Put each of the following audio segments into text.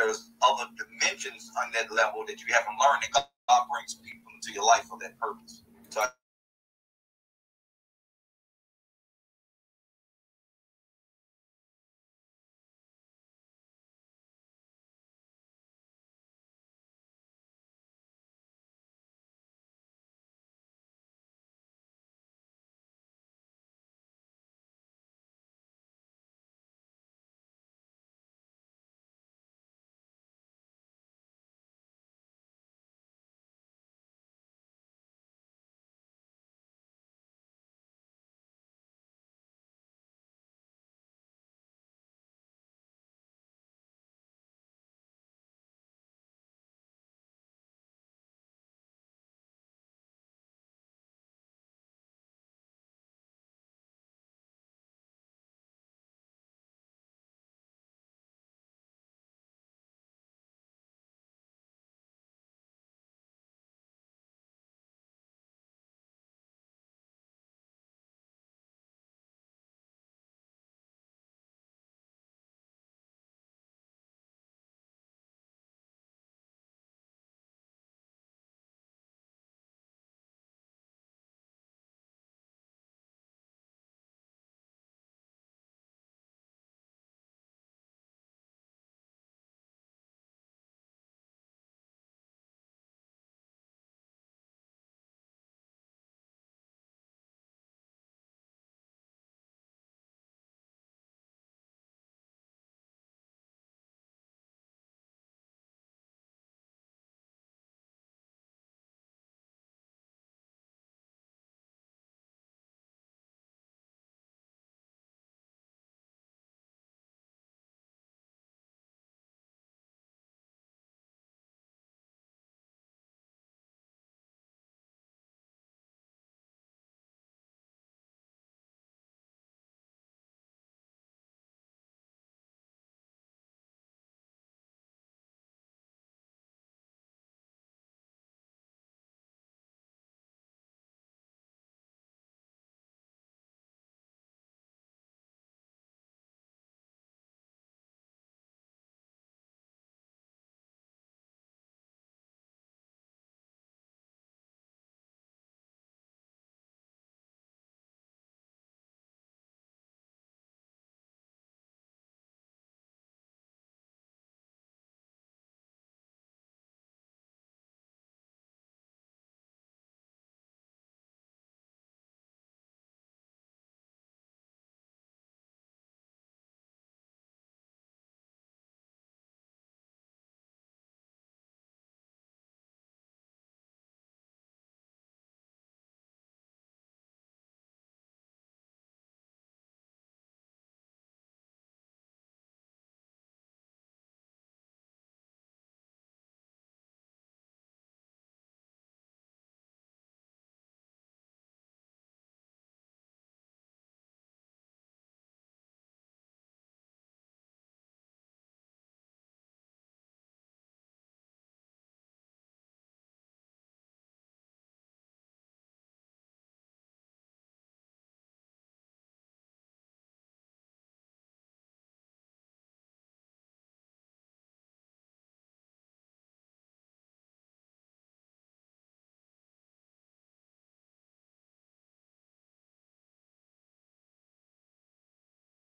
there's other dimensions on that level that you haven't learned, and God brings people into your life for that purpose. So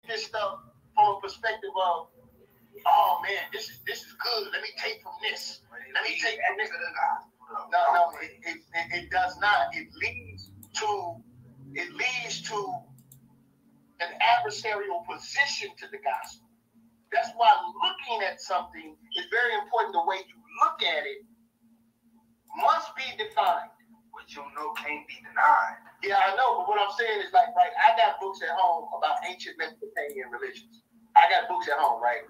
this stuff from a perspective of, oh man, this is good. Let me take from this. Let me take from this. No, it does not. It leads to an adversarial position to the gospel. That's why looking at something is very important. The way you look at it must be defined. what you know can't be denied. Yeah, I know, but what I'm saying is like, right, I got books at home about ancient Mesopotamian religions. I got books at home, right?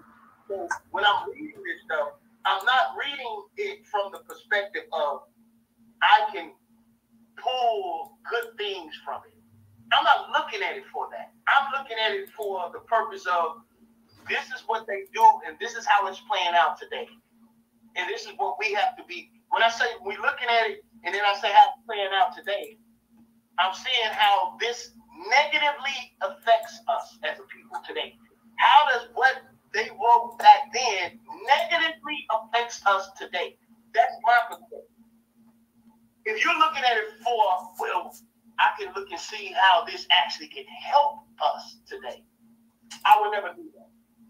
So when I'm reading this stuff, I'm not reading it from the perspective of I can pull good things from it. I'm not looking at it for that. I'm looking at it for the purpose of this is what they do and this is how it's playing out today. And this is what we have to be. When I say we're looking at it and then I say how it's playing out today, I'm seeing how this negatively affects us as a people today. How does what they wrote back then negatively actually can help us today. I would never do that.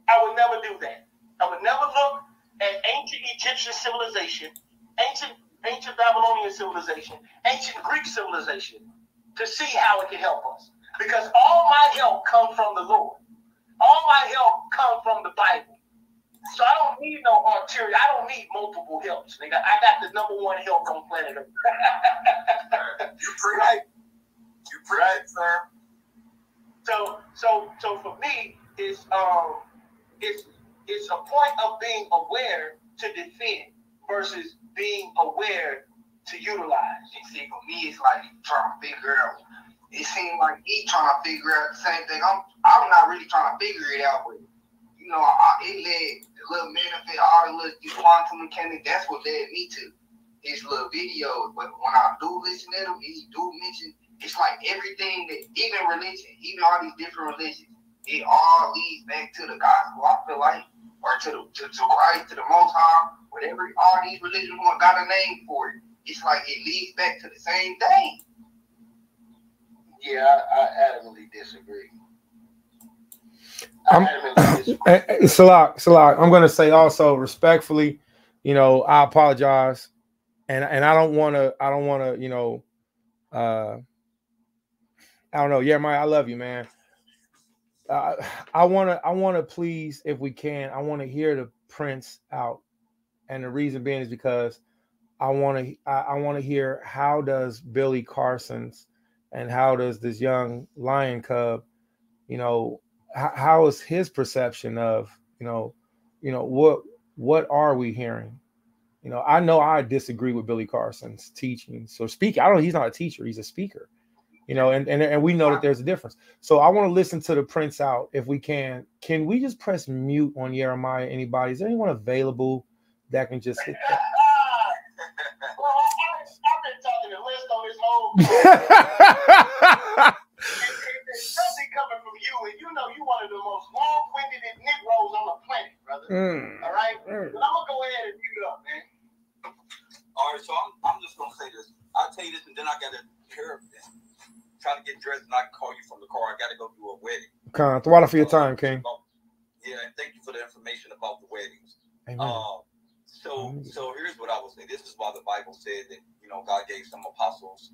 I would never do that. I would never look at ancient Egyptian civilization, ancient Babylonian civilization, ancient Greek civilization to see how it can help us. Because all my help comes from the Lord. All my help comes from the Bible. So I don't need no arterial. I don't need multiple helps, nigga. I got the number one help on planet Earth. You're pretty right. You're pretty right, sir. So for me, it's a point of being aware to defend versus being aware to utilize. You see, for me, it's like trying to figure out. It seems like he trying to figure out the same thing. I'm not really trying to figure it out, but you know, it led the little benefit, all the little quantum mechanics. That's what led me to his little videos. But when I do listen to them, he do mention it's like everything that even religion, even all these different religions, it all leads back to the gospel. I feel like, or to Christ, to the Most High, whatever. All these religions got a name for it. It's like it leads back to the same thing. Yeah, I adamantly disagree. Salak, I'm going to say also respectfully, you know, I apologize, and I don't want to, you know, I don't know. Yeah, Mike, I love you, man. I want to please, if we can, I want to hear the Prince out, and the reason being is because I want to hear how does Billy Carson's and how does this young lion cub, you know, how is his perception of, you know, what are we hearing? You know I disagree with Billy Carson's teaching. So speaking, he's not a teacher, he's a speaker. You know, and we know that there's a difference. So I want to listen to the Prince out if we can. Can we just press mute on Jeremiah? Anybody? Is there anyone available that can just hit that? Well, I've been talking to List on this whole something coming from you, and you know you one of the most long-winded Negroes on the planet, brother. All right? But I'm gonna go ahead and mute up, man. All right, so I'm just gonna say this. I'll tell you this, and then I gotta try to get dressed, and I can call you from the car. I gotta go do a wedding. Con, throw out for your time, King. Yeah, and thank you for the information about the weddings. Amen. So here's what I would say. This is why the Bible said that, you know, God gave some apostles,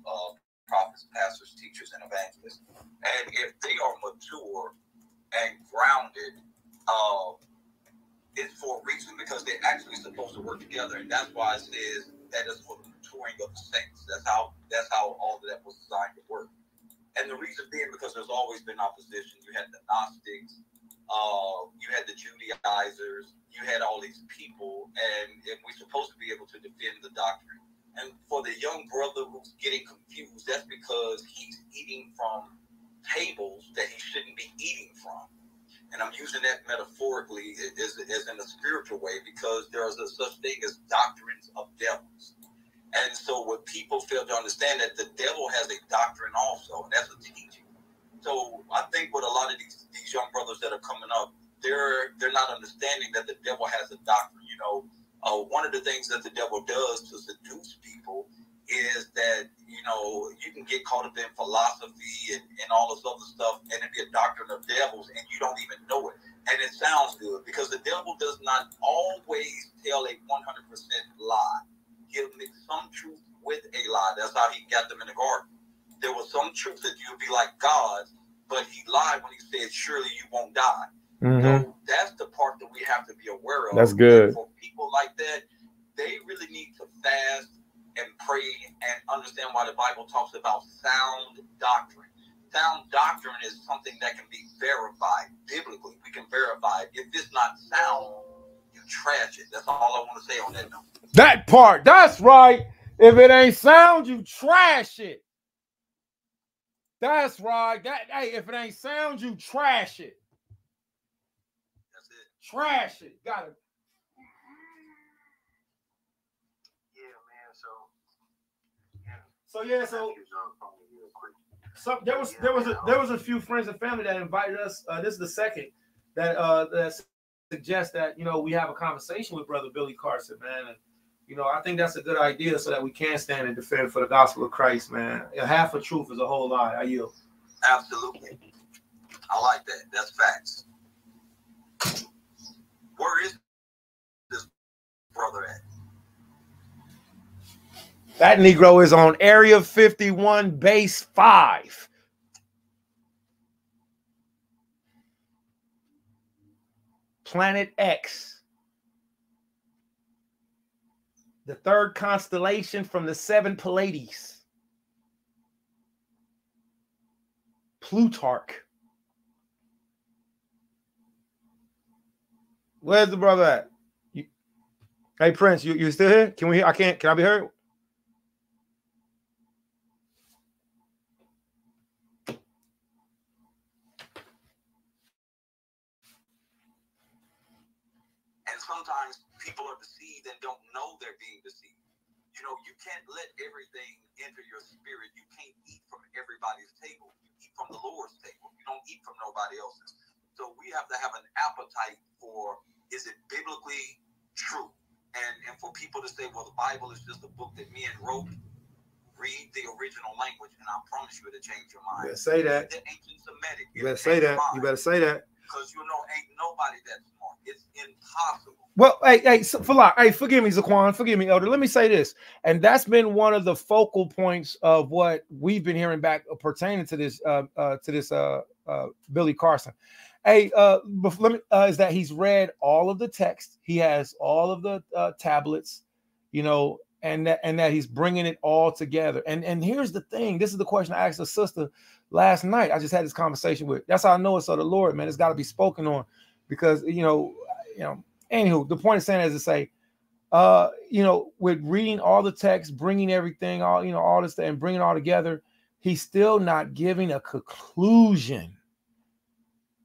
prophets, pastors, teachers, and evangelists. And if they are mature and grounded, it's for a reason, because they're actually supposed to work together. And that's why it says that is for the maturing of the saints. That's how all of that was designed to work. And the reason being because there's always been opposition. You had the Gnostics, you had the Judaizers, you had all these people, and we're supposed to be able to defend the doctrine. And for the young brother who's getting confused, that's because he's eating from tables that he shouldn't be eating from. And I'm using that metaphorically as in a spiritual way, because there is a such thing as doctrines of devils. And so what people fail to understand, that the devil has a doctrine also, and that's a teaching. So I think with a lot of these young brothers that are coming up, they're not understanding that the devil has a doctrine. You know, one of the things that the devil does to seduce people is that, you know, you can get caught up in philosophy and all this other stuff, and it be a doctrine of devils, and you don't even know it. And it sounds good, because the devil does not always tell a 100% lie. He'll mix some truth with a lie. That's how he got them in the garden. There was some truth that you'll be like God, but he lied when he said, surely you won't die. So that's the part that we have to be aware of. That's good. And for people like that, they really need to fast and pray and understand why the Bible talks about sound doctrine. Sound doctrine is something that can be verified biblically. We can verify it. If it's not sound, you trash it. That's all I want to say on that note. That part, that's right. If it ain't sound, you trash it. That's right. Hey, if it ain't sound, you trash it. That's it. Trash it. Got it. Yeah, man. So there was a few friends and family that invited us. This is the second that suggests that, you know, we have a conversation with Brother Billy Carson, man. And, you know, I think that's a good idea so that we can stand and defend for the gospel of Christ, man. Half a truth is a whole lie. I yield. Absolutely. I like that. That's facts. Where is this brother at? That Negro is on Area 51, Base 5. Planet X. The third constellation from the 7 Pleiades. Plutarch. Where's the brother at? Hey Prince, you still here? Can we hear? Can I be heard? And sometimes people are deceived and don't know they're being deceived. You know, you can't let everything enter your spirit. You can't eat from everybody's table. You eat from the Lord's table. You don't eat from nobody else's. So we have to have an appetite for, is it biblically true? And for people to say, well, the Bible is just a book that men wrote, read the original language, and I promise you it'll change your mind. You better say that. The ancient Semitic. You better say that. You better say that. Because you know, ain't nobody that smart. It's impossible. Well, hey, forgive me, Zaquan, forgive me, Elder. Let me say this, and that's been one of the focal points of what we've been hearing back pertaining to this Billy Carson. Hey, let me is that he's read all of the text, he has all of the tablets, you know, and that he's bringing it all together. And here's the thing: this is the question I asked a sister last night. I just had this conversation with. That's how I know it's of the Lord, man. It's got to be spoken on, because you know. Anywho, the point of saying is to say, you know, with reading all the text, bringing everything, all, you know, all this, and bringing it all together, he's still not giving a conclusion.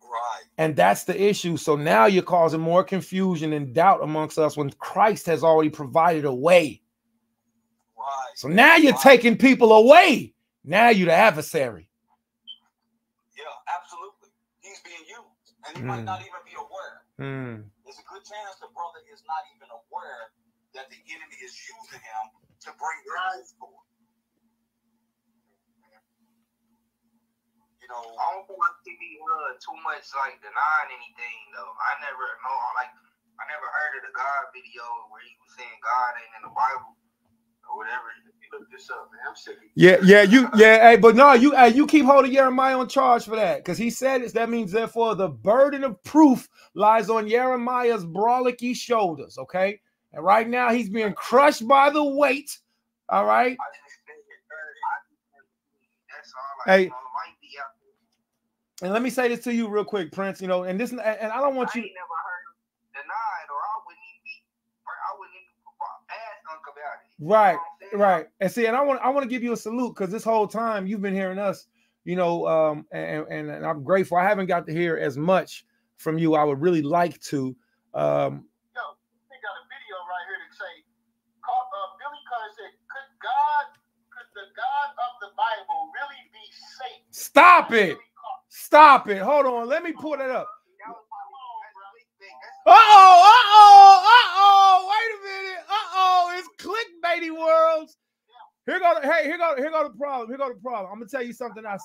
Right. And that's the issue. So now you're causing more confusion and doubt amongst us when Christ has already provided a way. Right. So now you're taking people away. Now you're the adversary. Yeah, absolutely. He's being used, and he might not even be aware. There's a good chance the brother is not even aware that the enemy is using him to bring Christ forward. You know, I don't feel like he be too much like denying anything though. I never heard of the God video where he was saying God ain't in the Bible or whatever. Look this up, man. I'm sick of hey, but no, you keep holding Jeremiah on charge for that, because he said it. That means therefore the burden of proof lies on Jeremiah's brolicky shoulders. Okay, and right now he's being crushed by the weight. All right. Hey, and let me say this to you real quick, Prince. You know, and this, and I don't want you. I never heard denied, or I wouldn't even ask Uncle about it. Right. And see, and I want to give you a salute, because this whole time you've been hearing us, you know, and I'm grateful. I haven't got to hear as much from you. I would really like to. They got a video right here that say, Billy Carson said, could the God of the Bible really be Satan? Stop it. Hold on. Let me pull that up. Wait a minute. It's clickbaity worlds. Here go the problem. I'm gonna tell you something I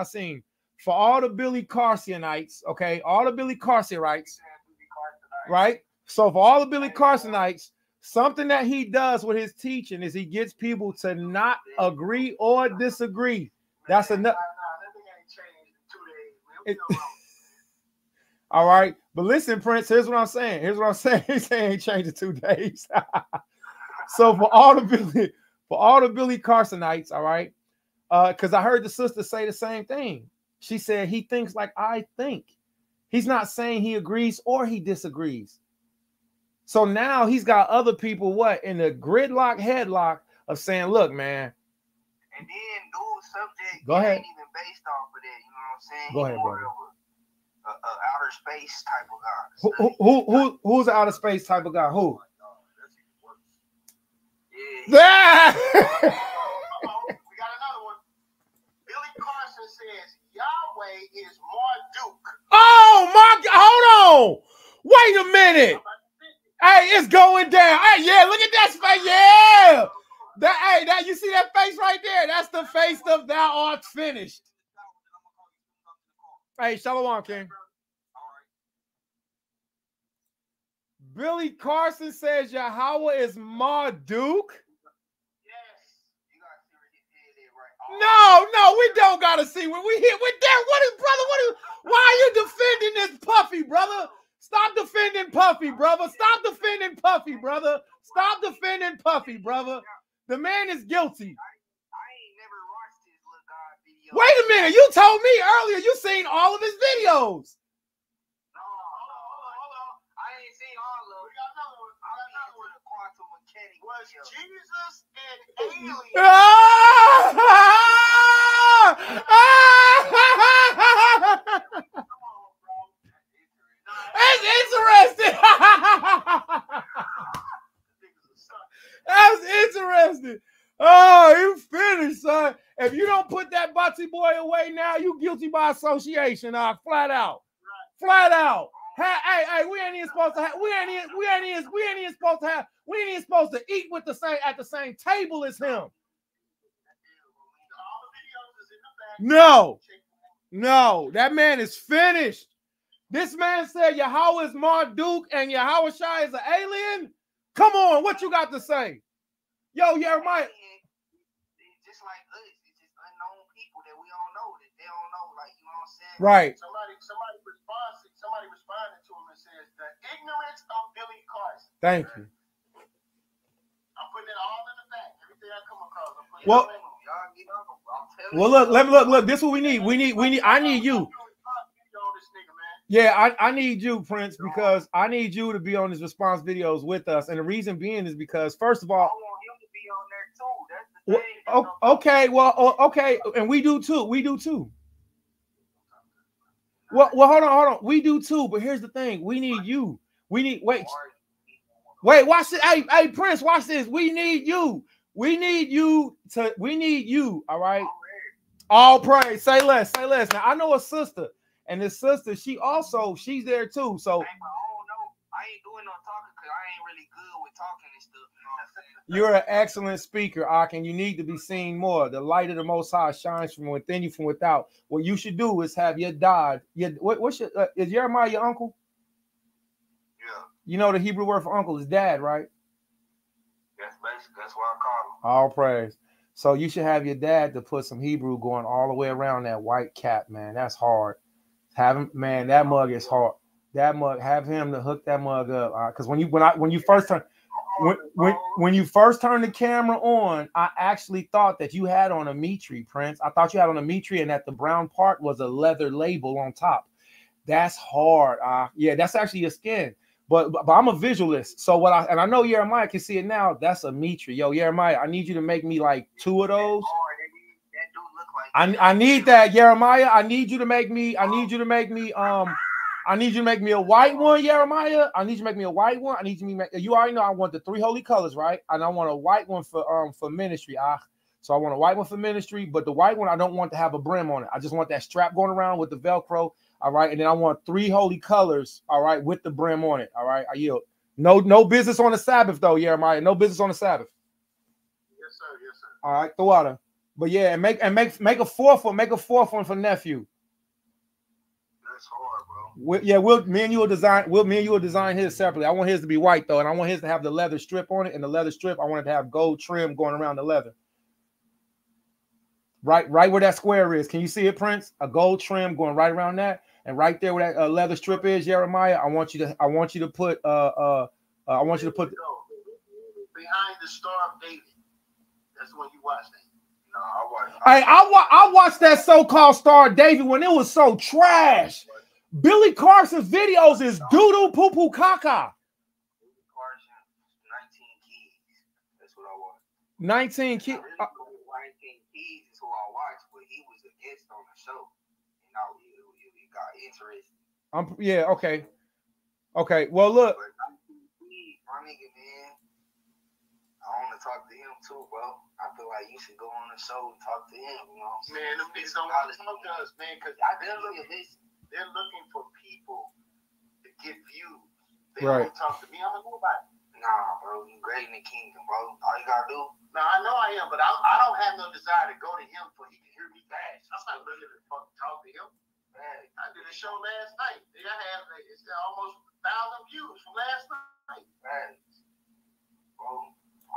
seen. For all the Billy Carsonites, okay, all the Billy Carsonites, right? So for all the Billy Carsonites, something that he does with his teaching is he gets people to not agree or disagree. That's enough. All right, but listen, Prince. Here's what I'm saying. He's saying he changed in 2 days. So for all the Billy Carsonites, all right, because I heard the sister say the same thing. She said he thinks like I think. He's not saying he agrees or he disagrees. So now he's got other people in the gridlock headlock of saying, "Look, man." And then dude's subject Go ahead. Ain't even based off of that. You know what I'm saying? Go ahead, brother. Outer space type of guy. Who's an outer space type of guy? Who? Yeah. We got another one. Billy Carson says Yahweh is Marduk. Oh my God! Hold on. Wait a minute. Hey, it's going down. Hey, yeah, look at that space. Yeah. That you see that face right there? That's the face of thou art finished. Hey, Shalom, King. Billy Carson says Yahweh is Marduk. No, we don't gotta see what we hit with there. What is, brother? Why are you defending this Puffy, brother? Stop defending Puffy, brother. Stop defending Puffy, brother. Stop defending Puffy, brother. The man is guilty. I ain't never watched his little God video. Wait a minute. You told me earlier you seen all of his videos. No, hold on. I ain't seen all of them. I'm not with a quantum mechanic. Was Jesus an alien? That's interesting. That's interesting. Oh, you finished, son. If you don't put that Butsy boy away now, you guilty by association. Flat out. Flat out. Hey, we ain't even supposed to have. We ain't even supposed to eat with at the same table as him. No, that man is finished. This man said Yahweh is Marduk and Yahweh Shai is an alien. Come on, what you got to say? Yo, Jeremiah. It's just like us. It's just unknown people that we don't know, that they don't know, like, you know what I'm saying? Right. Somebody responded to him and says, the ignorance of Billy Carson. Thank you. I'm putting it all in the back. Everything I come across, I'm putting well, it all in. Well, look, this is what we need. I need you. Yeah, I need you, Prince, because I need you to be on his response videos with us. And the reason being is because, first of all, I want him to be on there too. That's the thing. Okay, okay, and we do too. Well, hold on. We do too, but here's the thing: we need you. Wait, watch this. Hey, Prince, watch this. We need you. We need you. All right. All praise. Say less. Now I know a sister. And this sister, she's there too. So I ain't doing no talking because I ain't really good with talking and stuff. You know what I'm saying? You're an excellent speaker, Ak, and you need to be seen more. The light of the Most High shines from within you, from without. What you should do is have your dad. What's your is Jeremiah your uncle? Yeah. You know the Hebrew word for uncle is dad, right? That's what I call him. All praise. So you should have your dad to put some Hebrew going all the way around that white cap, man. That's hard. Have him, man. That mug is hard. That mug. Have him to hook that mug up. Because when you first turn the camera on, I actually thought that you had on a Mitri, Prince. I thought you had on a Mitri, and that the brown part was a leather label on top. That's hard. Yeah, that's actually your skin. But I'm a visualist, so I know Jeremiah can see it now. That's a Mitri. Yo, Jeremiah, I need you to make me like 2 of those. I need that, Jeremiah. I need you to make me a white one, Jeremiah. I need you to make me a white one. You already know I want the 3 holy colors, right? And I want a white one for ministry. So I want a white one for ministry, but the white one I don't want to have a brim on it. I just want that strap going around with the Velcro. All right, and then I want 3 holy colors, all right, with the brim on it. All right, I yield. No business on the Sabbath though, Jeremiah. No business on the Sabbath. Yes, sir. All right, TORAH. But yeah, and make a 4th one. Make a 4th one for nephew. That's hard, bro. Me and you will design his separately. I want his to be white though, and I want his to have the leather strip on it. And the leather strip, I want it to have gold trim going around the leather. Right where that square is. Can you see it, Prince? A gold trim going right around that, and right there where that leather strip is, Jeremiah. I want you to put behind the Star of David. That's when you watch that. I watched that so-called Star of David when it was so trash. Billy Carson's videos is doo-doo poo-poo caca. 19 Keys. That's what I want. 19 Keys. 19 Keys is who I watched, but he was a guest on the show. You know, he got interested. Yeah, okay. Okay, well, look. But 19 Keys, my nigga, man. I want to talk to him too, bro. I feel like you should go on the show and talk to him. You know what I'm saying? Man, them niggas don't want to talk to us, man, because they're looking for people to get views. They don't talk to me. I'm a nobody. Nah, bro, you great in the kingdom, bro. All you gotta do. Now I know I am, but I don't have no desire to go to him so he can hear me bash. I'm not looking to talk to him. Man, I did a show last night. It's got almost 1,000 views from last night. Man, bro,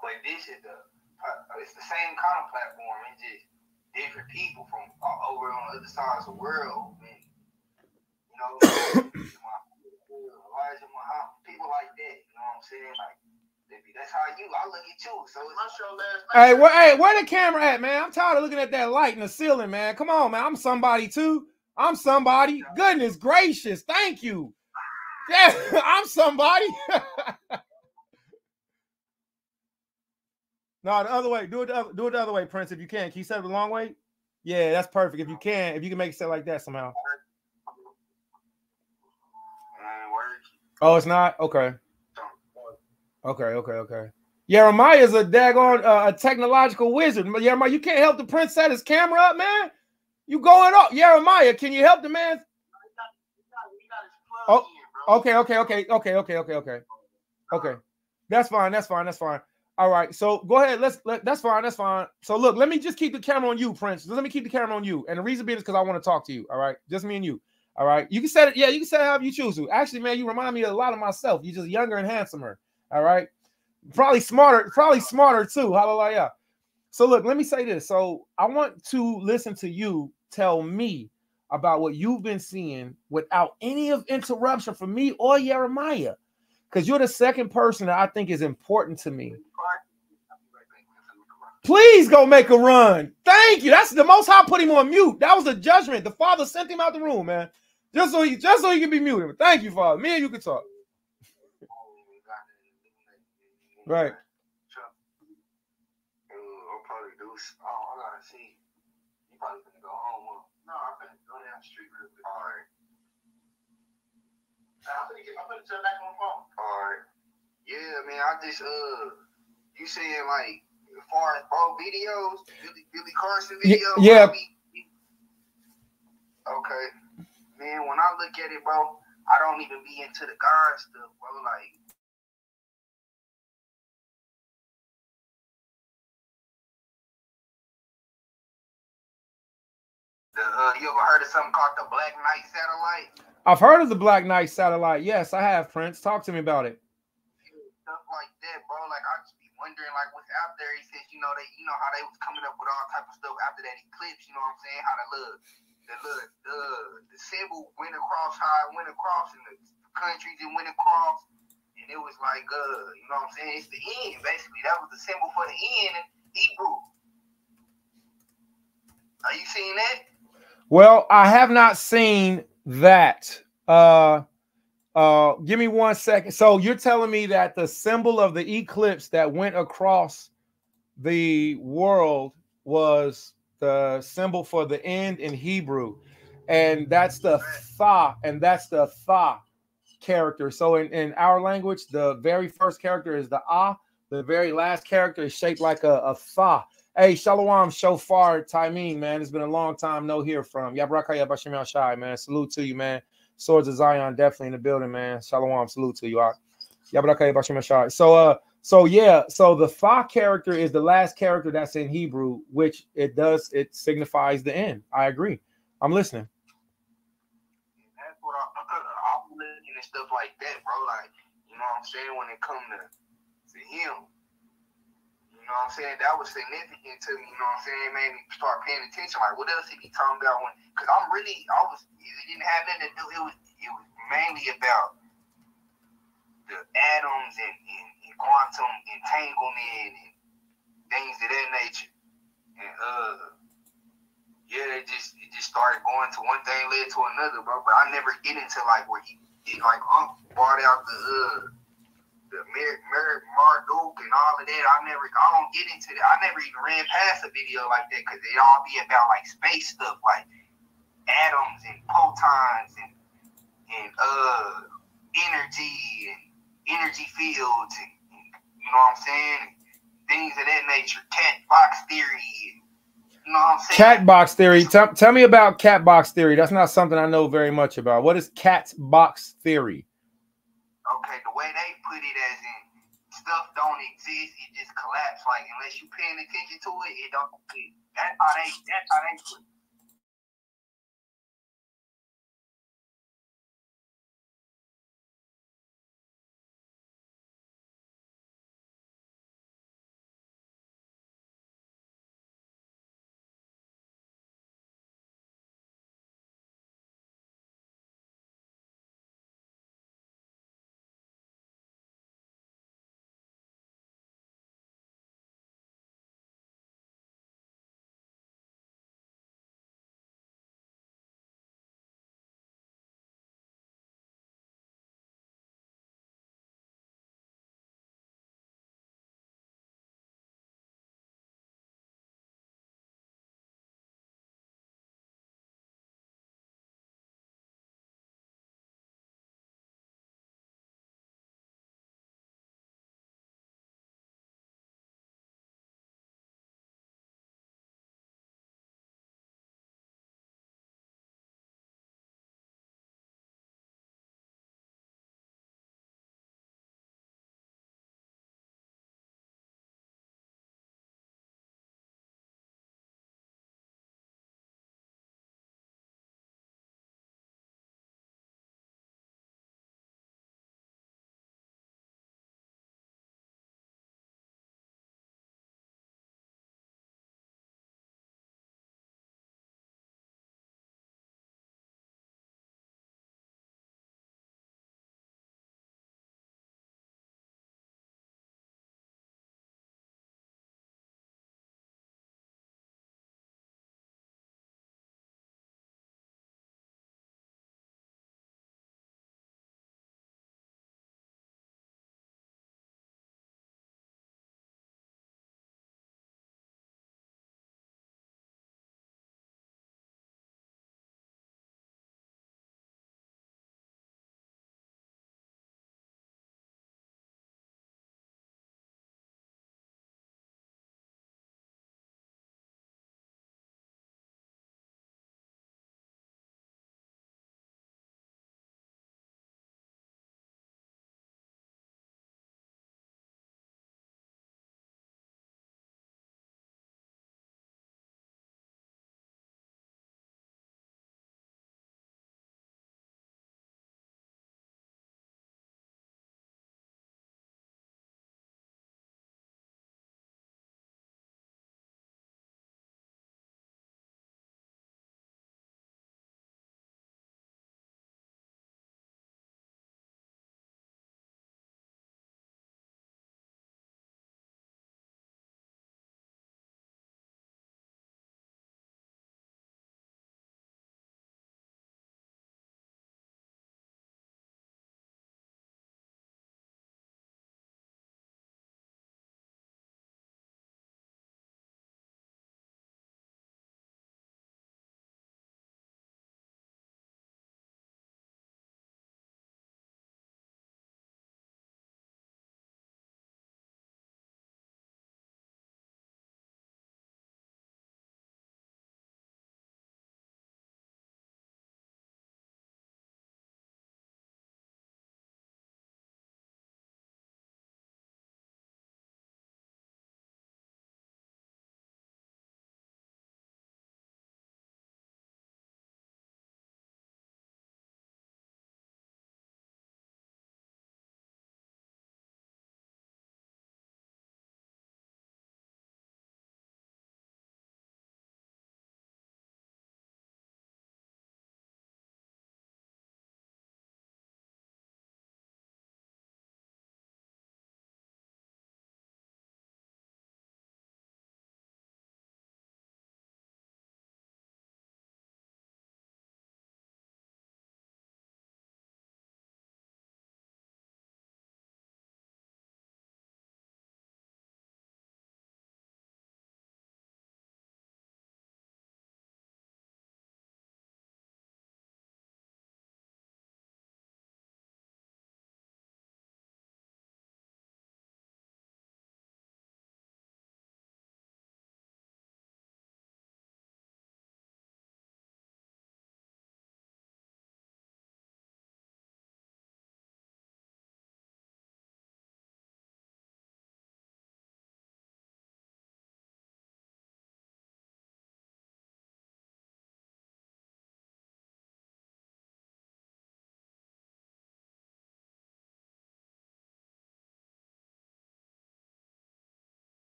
but this is it's the same kind of platform. It's just different people from over on the other side of the world, man. You know, Elijah Muhammad, people like that. You know what I'm saying? Like, that's how I look at you. So it's my show last night. Hey, where the camera at, man? I'm tired of looking at that light in the ceiling, man. Come on, man. I'm somebody too. I'm somebody. Goodness gracious. Thank you. Yeah, I'm somebody. No, the other way. Do it the other way, Prince, if you can. Can you set it the long way? Yeah, that's perfect. If you can make it set like that somehow. Oh, it's not? Okay. Okay. Jeremiah is a daggone a technological wizard. Jeremiah, you can't help the Prince set his camera up, man. You going up. Jeremiah, can you help the man? Oh, okay. That's fine. All right, so go ahead. That's fine. So look, let me just keep the camera on you, Prince. Let me keep the camera on you. And the reason being is because I want to talk to you. All right, just me and you. All right, you can set it. Yeah, you can set it however you choose to. Actually, man, you remind me a lot of myself. You're just younger and handsomer. All right, probably smarter too. Hallelujah. So look, let me say this. So I want to listen to you tell me about what you've been seeing without any of interruption from me or Jeremiah, because you're the second person that I think is important to me. Please go make a run. Thank you. That's the Most High put him on mute. That was a judgment. The Father sent him out the room, man, just so he can be muted. Thank you, Father. Me and you can talk. Right. I'll probably do. I gotta see. You probably gonna go home. No, I'm gonna go down the street real quick. All right. I'm gonna turn back on the phone. All right. Yeah, man. I just you saying like as far as videos, Billy Carson videos. Yeah. Okay. Man, when I look at it, bro, I don't even be into the God stuff, bro. Like. You ever heard of something called the Black Knight Satellite? I've heard of the Black Knight Satellite. Yes, I have, Prince. Talk to me about it. Stuff like that, bro. Like, I just be wondering, like, what's out there. He says, you know how they was coming up with all type of stuff after that eclipse. You know what I'm saying? How the symbol went across, how it went across, and the countries it went across, and it was like, you know what I'm saying? It's the end, basically. That was the symbol for the end in Hebrew. Are you seeing that? Well, I have not seen that. Give me 1 second. So you're telling me that the symbol of the eclipse that went across the world was the symbol for the end in Hebrew, and that's the Tha, and that's the Tha character. So in our language, the very first character is the Ah. The very last character is shaped like a Tha. Hey, Shalom, Shofar, Taimeen, man. It's been a long time no hear from. Yabrakaya Bashim Shai, man. Salute to you, man. Swords of Zion definitely in the building, man. Shalom, salute to you. Yabrakaya Bashim Shai. So the Fa character is the last character that's in Hebrew, which it signifies the end. I agree. I'm listening. That's what I'm looking at stuff like that, bro. Like, you know what I'm saying, when it comes to him. You know what I'm saying? That was significant to me, you know what I'm saying? It made me start paying attention. Like, what else he be talking about? Because it didn't have nothing to do. It was mainly about the atoms and quantum entanglement and things of that nature. And it just started going to one thing led to another, bro. But I never get into like where he brought out the Marduk and all of that. I don't get into that. I never even ran past a video like that because it all be about like space stuff, like atoms and protons and energy and energy fields and you know what I'm saying? Things of that nature. Cat box theory. You know what I'm saying? Cat box theory. Tell me about cat box theory. That's not something I know very much about. What is cat box theory? Okay, the way they put it as in stuff don't exist, it just collapse. Like unless you paying attention to it, it don't exist. That's how they put it.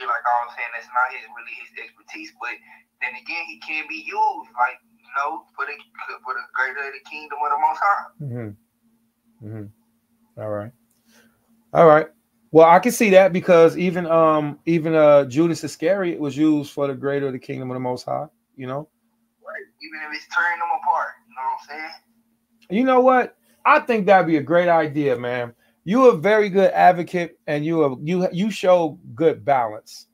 like I was saying, that's not really his expertise. But then again, he can be used, like, you know, for the greater of the kingdom of the Most High. All right. All right. Well, I can see that because even Judas Iscariot was used for the greater of the kingdom of the Most High, you know? Right. Even if it's tearing them apart, you know what I'm saying? You know what? I think that'd be a great idea, man. You're a very good advocate and you show good balance.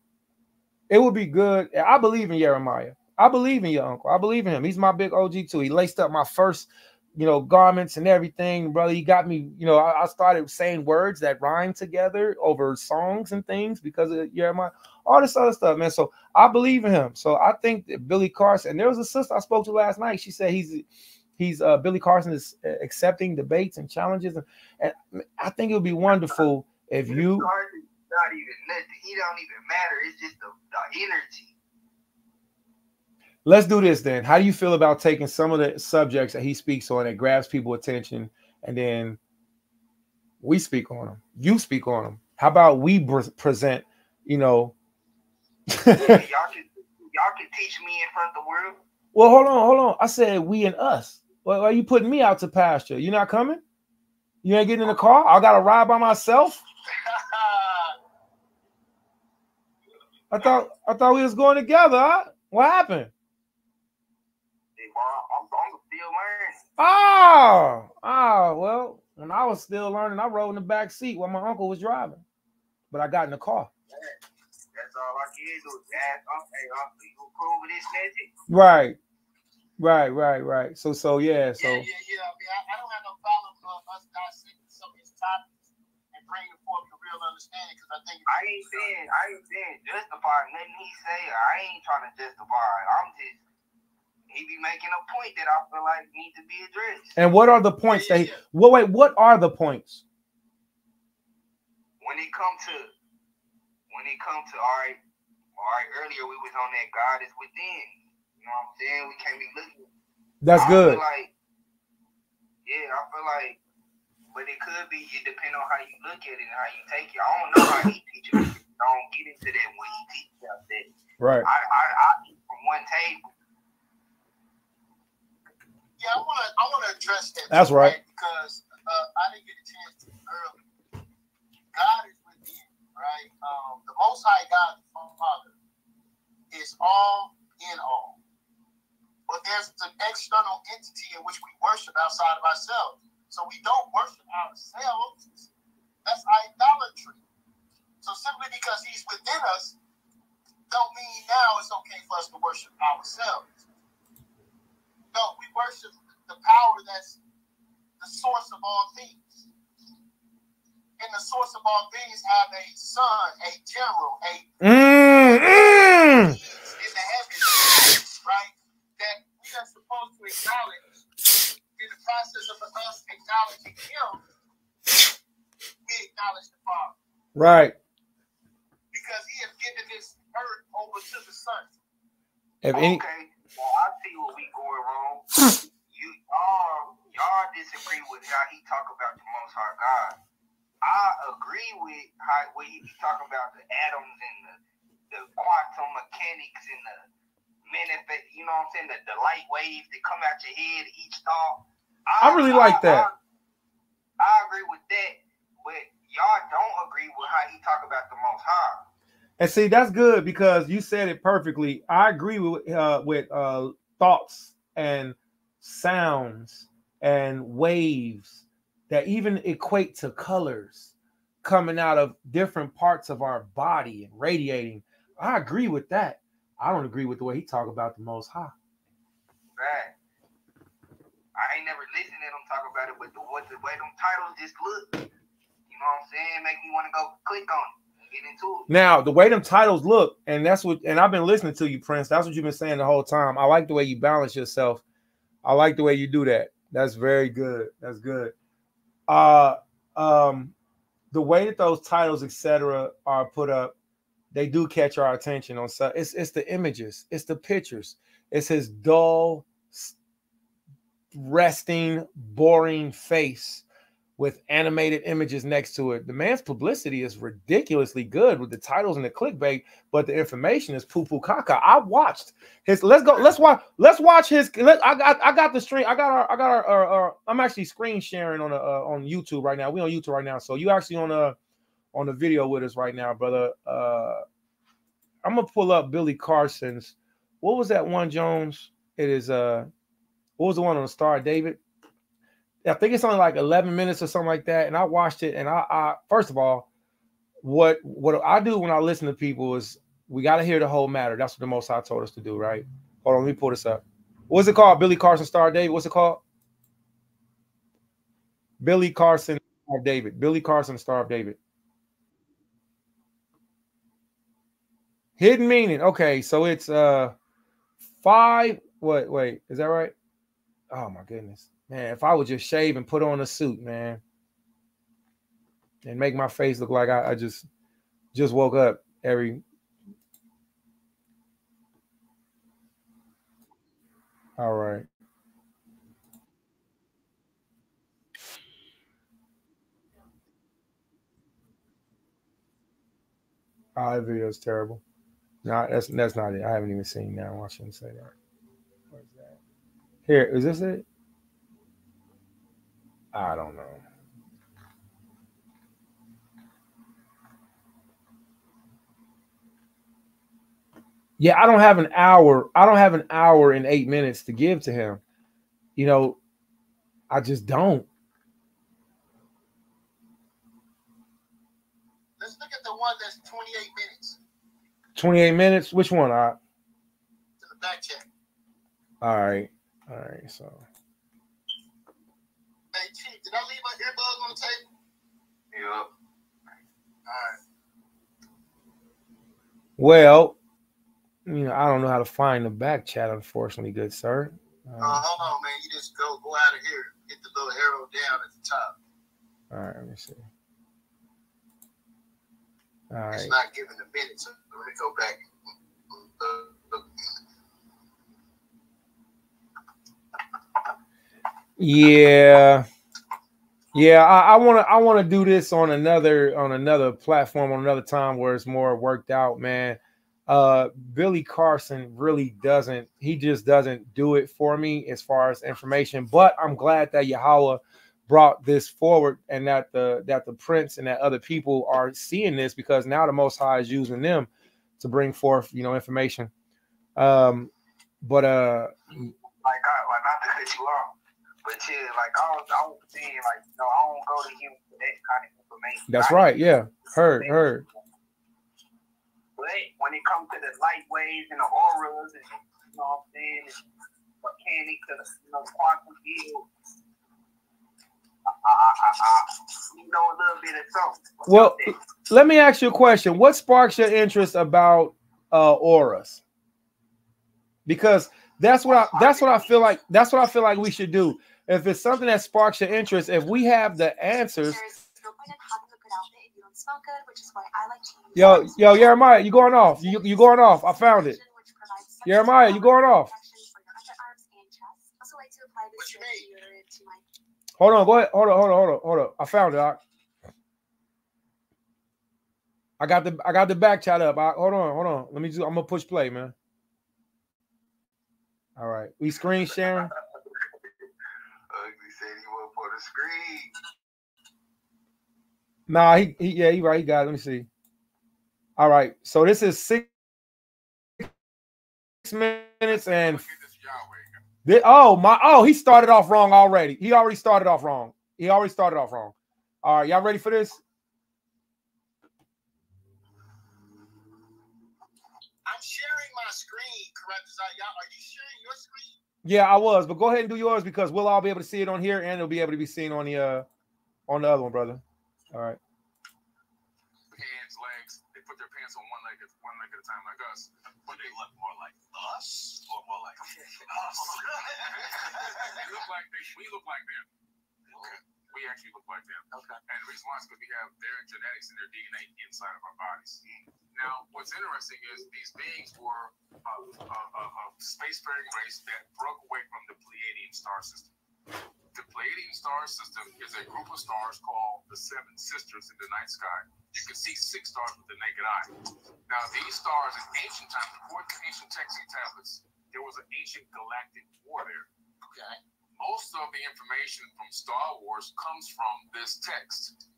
It would be good. I believe in Jeremiah. I believe in your uncle. I believe in him. He's my big OG too. He laced up my first, you know, garments and everything, brother. He got me, you know, I started saying words that rhyme together over songs and things because of Jeremiah, all this other stuff, man. So I believe in him. So I think that Billy Carson, and there was a sister I spoke to last night. She said he's Billy Carson is accepting debates and challenges. And I think it would be wonderful if you. Carson's not even nothing. He don't even matter. It's just the energy. Let's do this then. How do you feel about taking some of the subjects that he speaks on that grabs people's attention, and then we speak on them? You speak on them. How about we present, you know? Y'all can teach me in front of the world. Well, hold on. I said we and us. Well, are you putting me out to pasture? You not coming? You ain't getting in the car? I got to ride by myself? I thought we was going together. Huh? What happened? I'm still learning. Well, when I was still learning, I rode in the back seat while my uncle was driving. But I got in the car. That's all I can do is ask, hey, uncle, you approve of this message? Right. So yeah. So I mean, I don't have no problem us dissecting some of his topics and bringing forth the real understanding, because I think I ain't saying justify nothing he say. I ain't trying to justify it. I'm just, he be making a point that I feel like needs to be addressed. And what are the points what are the points? When it come to all right, earlier we was on that God is within. You know what I'm saying? We can't be looking. That's good. I feel like, but it could be, it depends on how you look at it and how you take it. I don't know how he teaches. I don't get into that when he teaches out there. Right. I eat from one table. Yeah, I want to address that. That's right. Because I didn't get a chance to earlier. God is within, right? The Most High God, the Father, is all in all. But there's an external entity in which we worship outside of ourselves. So we don't worship ourselves. That's idolatry. So simply because he's within us, don't mean now it's okay for us to worship ourselves. No, we worship the power that's the source of all things. And the source of all things have a son, a general, in the heavens, right? That we are supposed to acknowledge. In the process of us acknowledging him, we acknowledge the Father. Right. Because he has given this earth over to the Son. Okay. Well, I see what we going wrong. Y'all disagree with how he talk about the Most High God. I agree with what he be talking about the atoms and the quantum mechanics and the manifest. You know what I'm saying? The light waves that come out your head, each star. I really like that. I agree with that, but y'all don't agree with how he talk about the Most High. And see, that's good because you said it perfectly. I agree with thoughts and sounds and waves that even equate to colors coming out of different parts of our body and radiating. I agree with that. I don't agree with the way he talk about the Most High. Right. I ain't never listened to them talk about it, but the way them titles just look, you know what I'm saying, make me want to go click on it and get into it. Now, the way them titles look, and I've been listening to you, Prince. That's what you've been saying the whole time. I like the way you balance yourself. I like the way you do that. That's very good. That's good. The way that those titles, etc., are put up, they do catch our attention on stuff. It's the images, it's the pictures, it's his dull, resting, boring face with animated images next to it. The man's publicity is ridiculously good with the titles and the clickbait, but the information is poo-poo caca. I watched his. Let's watch his. I got the stream. I got our I'm actually screen sharing on YouTube right now. We on YouTube right now, so you actually on the video with us right now, brother. I'm gonna pull up Billy Carson's. What was that one, Jones? It is what was the one on the Star, David? I think it's only like 11 minutes or something like that. And I watched it, and I first of all, what I do when I listen to people is we got to hear the whole matter. That's what the Most High told us to do, right? Hold on, let me pull this up. What's it called? Billy Carson Star David. What's it called? Billy Carson Star of David. Billy Carson Star of David. Hidden meaning. Okay, so it's 5. Wait, is that right? Oh my goodness. Man, if I would just shave and put on a suit, man, and make my face look like I just woke up all right. That video is terrible. No, that's not it. I haven't even seen that. I shouldn't say that. Where's that? Here, is this it? I don't know. Yeah, I don't have an hour. I don't have an hour and 8 minutes to give to him. You know, I just don't. Let's look at the one that's 28 minutes. 28 minutes? Which one? In the back check. All right. So. Hey, Chief, did I leave my earbuds on the table? Yeah. All right. Well, you know, I don't know how to find the back chat, unfortunately, good sir. Hold on, man. You just go out of here. Get the little arrow down at the top. All right, let me see. All right. It's not giving the minutes. So let me go back. Yeah. I want to do this on another platform, on another time where it's more worked out, man. Billy Carson really doesn't do it for me as far as information, but I'm glad that Yahweh brought this forward and that the prince and that other people are seeing this, because now the Most High is using them to bring forth, you know, information. But like not to cut you off, but yeah, like I was saying, like, you know, I don't go to him for that kind of information. That's right, yeah. Heard. But when it comes to the light waves and the auras, and you know what I'm saying, and mechanics and the quantum field, you know a little bit of something. Well, let me ask you a question. What sparks your interest about auras? Because that's what I feel like. That's what I feel like we should do. If it's something that sparks your interest, if we have the answers. Yo, Jeremiah, you going off? You going off? I found it. Jeremiah, you going off? What you mean? Hold on, go ahead. Hold on. I found it. I got the back chat up. Hold on. I'm gonna push play, man. All right, we screen sharing. Ugly said he went for the screen. Nah, he right. He got it. Let me see. All right, so this is 6 minutes and. He started off wrong already. He already started off wrong. All right, y'all ready for this? I'm sharing my screen, correct? Are you sharing your screen? Yeah, I was, but go ahead and do yours, because we'll all be able to see it on here, and it'll be able to be seen on the other one, brother. All right. Hands, legs, they put their pants on one leg at a time, like us. But they look more like us, or more like us. We look like them. Okay. We actually look like them. Okay. And the reason why is because we have their genetics and their DNA inside of our bodies. Now, what's interesting is these beings were a spacefaring race that broke away from the Pleiadian star system. The Pleiadian star star system is a group of stars called the Seven Sisters in the night sky. You can see 6 stars with the naked eye. Now, these stars in ancient times, according to ancient texts and tablets, there was an ancient galactic war there. Okay. Most of the information from Star Wars comes from this text.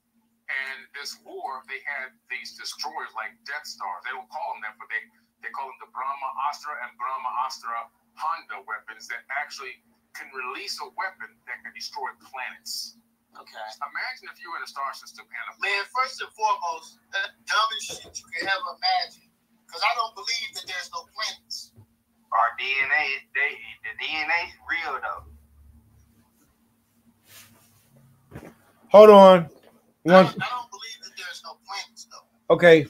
And this war, they had these destroyers like Death Stars. They don't call them that, but they call them the Brahma Astra and Brahma Astra Honda weapons that actually can release a weapon that can destroy planets. Okay. Imagine if you were in a star system and Man, first and foremost, the dumbest shit you can ever imagine. Because I don't believe that there's no planets. Our DNA, the DNA is real though. Hold on. I don't believe that there's no planets though. Okay.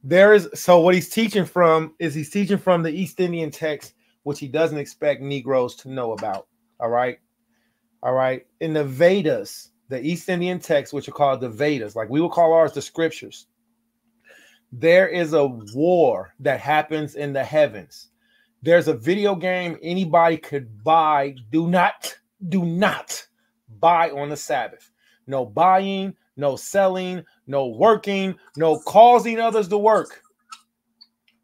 There is, so what he's teaching from is he's teaching from the East Indian text, which he doesn't expect Negroes to know about. All right. All right. In the Vedas, the East Indian texts, which are called the Vedas, like we would call ours the scriptures, there is a war that happens in the heavens. There's a video game anybody could buy. Do not buy on the Sabbath. No buying, no selling, no working, no causing others to work.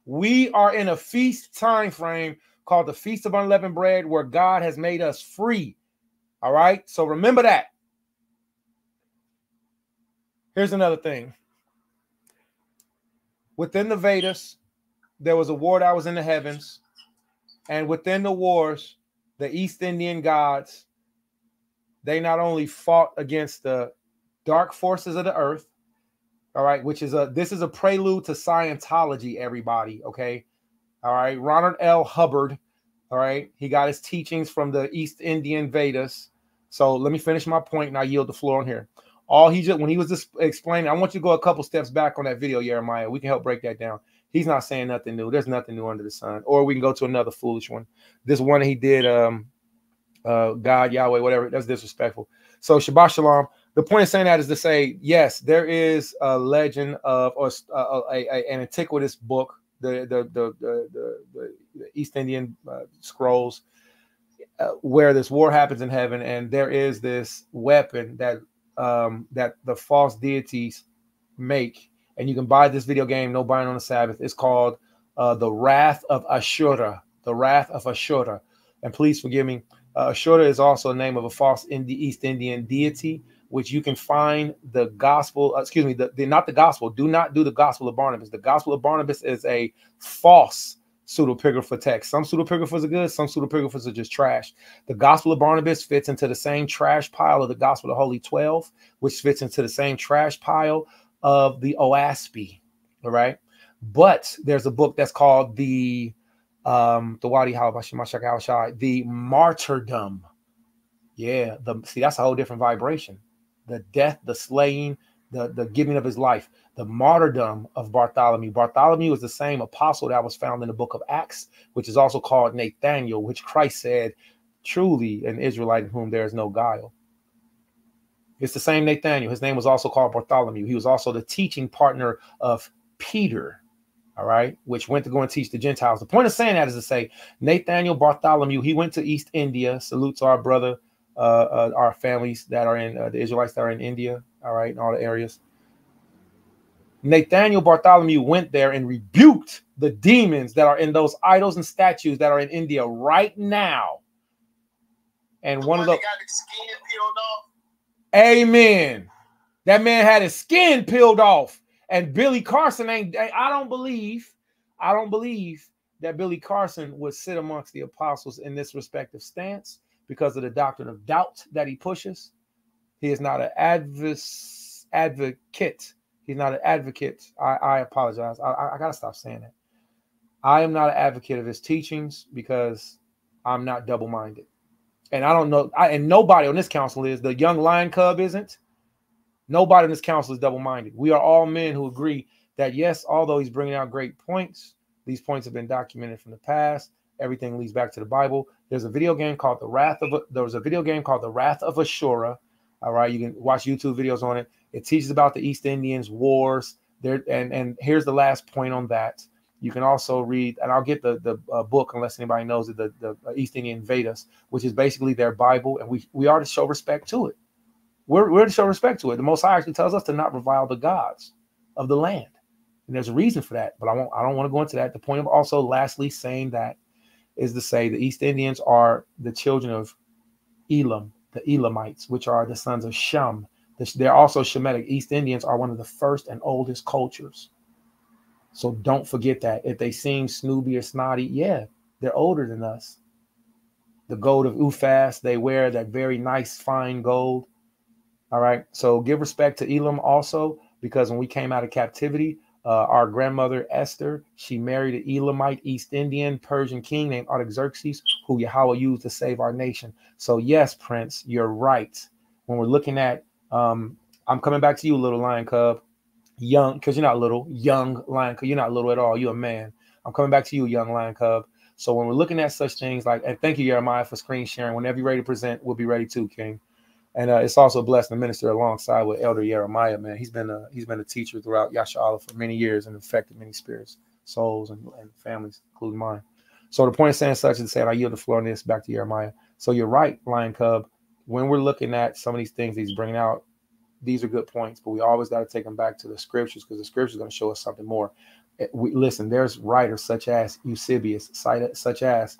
We are in a feast time frame called the Feast of Unleavened Bread, where God has made us free. All right. So remember that. Here's another thing. Within the Vedas, there was a war that was in the heavens. And within the wars, the East Indian gods, they not only fought against the dark forces of the earth, all right, which is this is a prelude to Scientology, everybody, okay? All right, Ronald L. Hubbard, all right, he got his teachings from the East Indian Vedas. So let me finish my point and I yield the floor on here. When he was just explaining, I want you to go a couple steps back on that video, Jeremiah. We can help break that down. He's not saying nothing new. There's nothing new under the sun. Or we can go to another foolish one. This one he did, God, Yahweh, whatever. That's disrespectful. So Shabbat Shalom. The point of saying that is to say, yes, there is a legend of, or an antiquitous book, the East Indian scrolls, where this war happens in heaven, and there is this weapon that the false deities make, and you can buy this video game, no buying on the Sabbath. It's called the Wrath of Ashura. The Wrath of Ashura. And please forgive me. Ashura is also a name of a false East Indian deity, which you can find the gospel. Excuse me, not the gospel. Do not do the Gospel of Barnabas. The Gospel of Barnabas is a false pseudepigrapha text. Some pseudepigraphas are good. Some pseudepigraphas are just trash. The Gospel of Barnabas fits into the same trash pile of the Gospel of the Holy 12, which fits into the same trash pile of the OASP. All right. But there's a book that's called the martyrdom. Yeah, see, that's a whole different vibration. The death, the slaying, the giving of his life, the martyrdom of Bartholomew. Bartholomew is the same apostle that was found in the book of Acts, which is also called Nathaniel, which Christ said, truly an Israelite in whom there is no guile. It's the same Nathaniel. His name was also called Bartholomew. He was also the teaching partner of Peter. All right, which went to go and teach the Gentiles. The point of saying that is to say, Nathaniel Bartholomew, he went to East India. Salute to our brother, our families that are in the Israelites that are in India. All right, in all the areas. Nathaniel Bartholomew went there and rebuked the demons that are in those idols and statues that are in India right now. And one of those got his skin peeled off. Amen. That man had his skin peeled off. And Billy Carson I don't believe that Billy Carson would sit amongst the apostles in this respective stance because of the doctrine of doubt that he pushes. He is not an advocate. He's not an advocate. I apologize. I got to stop saying that. I am not an advocate of his teachings because I'm not double-minded. And I don't know. And nobody on this council is. The young lion cub isn't. Nobody in this council is double-minded. We are all men who agree that, yes, although he's bringing out great points, these points have been documented from the past. Everything leads back to the Bible. There's a video game called The Wrath of Ashura. All right, you can watch YouTube videos on it. It teaches about the East Indians wars. And here's the last point on that. You can also read, and I'll get the book unless anybody knows it, the East Indian Vedas, which is basically their Bible, and we are to show respect to it. We're to show respect to it. The Most High actually tells us to not revile the gods of the land, and there's a reason for that. But I don't want to go into that. The point of also lastly saying that is to say the East Indians are the children of Elam, the Elamites, which are the sons of Shem. They're also Shemitic. East Indians are one of the first and oldest cultures. So don't forget that. If they seem snooby or snotty, yeah, they're older than us. The gold of Ufas, they wear that very nice, fine gold. All right. So give respect to Elam also, because when we came out of captivity, our grandmother Esther, she married an Elamite East Indian Persian king named Artaxerxes, who Yahweh used to save our nation. So yes, Prince, you're right. When we're looking at, I'm coming back to you, little lion cub. Young, because you're not little, young lion cub. You're not little at all. You're a man. I'm coming back to you, young lion cub. So when we're looking at such things like, and thank you, Jeremiah, for screen sharing. Whenever you're ready to present, we'll be ready too, King. And it's also a blessing to minister alongside with Elder Jeremiah, man. He's been a teacher throughout Yashala for many years and affected many spirits, souls, and families, including mine. So the point of saying such is saying, I yield the floor on this back to Jeremiah. So you're right, Lion Cub. When we're looking at some of these things he's bringing out, these are good points, but we always got to take them back to the scriptures, because the scriptures are going to show us something more. Listen, there's writers such as Eusebius, such as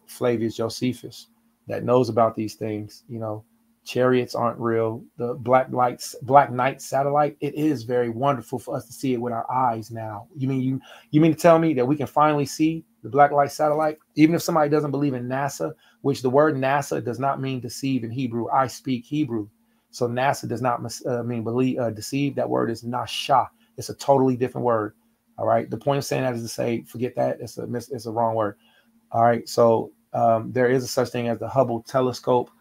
Flavius Josephus, that knows about these things. You know, chariots aren't real. The Black Knight satellite, it is very wonderful for us to see it with our eyes now. You mean to tell me that we can finally see the Black Light satellite, even if somebody doesn't believe in NASA, which the word NASA does not mean deceive in Hebrew. I speak Hebrew. So NASA does not mean deceive. That word is nasha. It's a totally different word. All right. The point of saying that is to say, forget that. It's a wrong word. All right. So there is a such thing as the Hubble telescope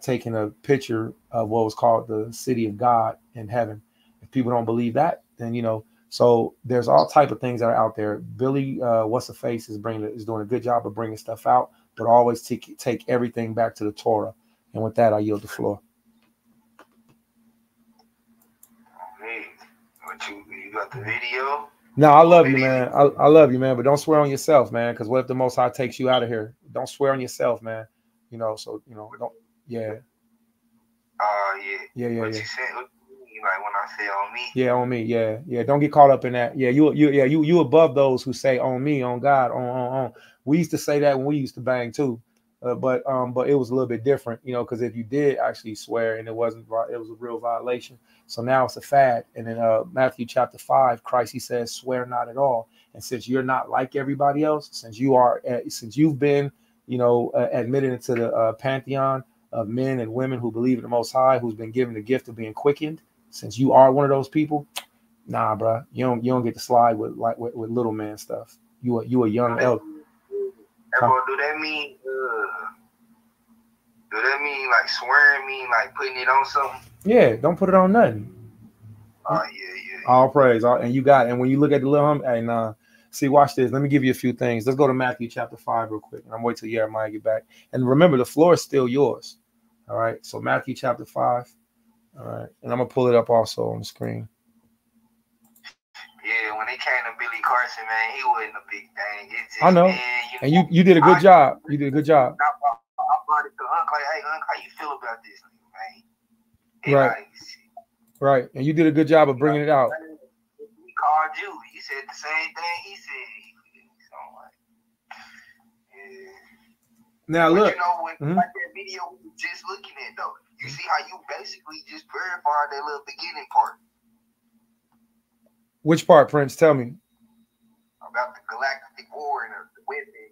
taking a picture of what was called the city of God in heaven. If people don't believe that, then, you know, so there's all type of things that are out there. Billy, what's the face is doing a good job of bringing stuff out, but always take everything back to the Torah. And with that, I yield the floor. You got the video? No, I love you, man. I love you, man. But don't swear on yourself, man. Because what if the Most High takes you out of here? Don't swear on yourself, man. You know, so don't. Yeah. Yeah. What you said, like when I say on me. Yeah, on me. Yeah. Don't get caught up in that. Yeah, you above those who say on me, on God, on. We used to say that when we used to bang too. But it was a little bit different, you know, because if you did actually swear and it was a real violation. So now it's a fad. And in Matthew chapter 5, Christ, he says, swear not at all. And since you're not like everybody else, since you've been, you know, admitted into the pantheon of men and women who believe in the Most High, who's been given the gift of being quickened, since you are one of those people, nah, bro, you don't get to slide with little man stuff. You a young elder. Do that mean like swearing mean like putting it on something? Yeah, don't put it on nothing. Yeah. All praise. And you got it. And when you look at the little and see, watch this. Let me give you a few things. Let's go to Matthew chapter 5 real quick. And I'm waiting till Jeremiah get back. And remember, the floor is still yours. All right. So Matthew chapter 5. All right. And I'm gonna pull it up also on the screen. Yeah, when it came to Billy Carson, man, he wasn't a big thing. I know. And you did a good job. You did a good job. I brought it to Uncle. Hey, Uncle, how you feel about this, man? Right. Right. And you did a good job of bringing it out. He called you. He said the same thing he said. So, yeah. Now, look. You know, when like that video we were just looking at, though, you see how you basically just verified that little beginning part. Which part, Prince? Tell me. About the galactic war and the women.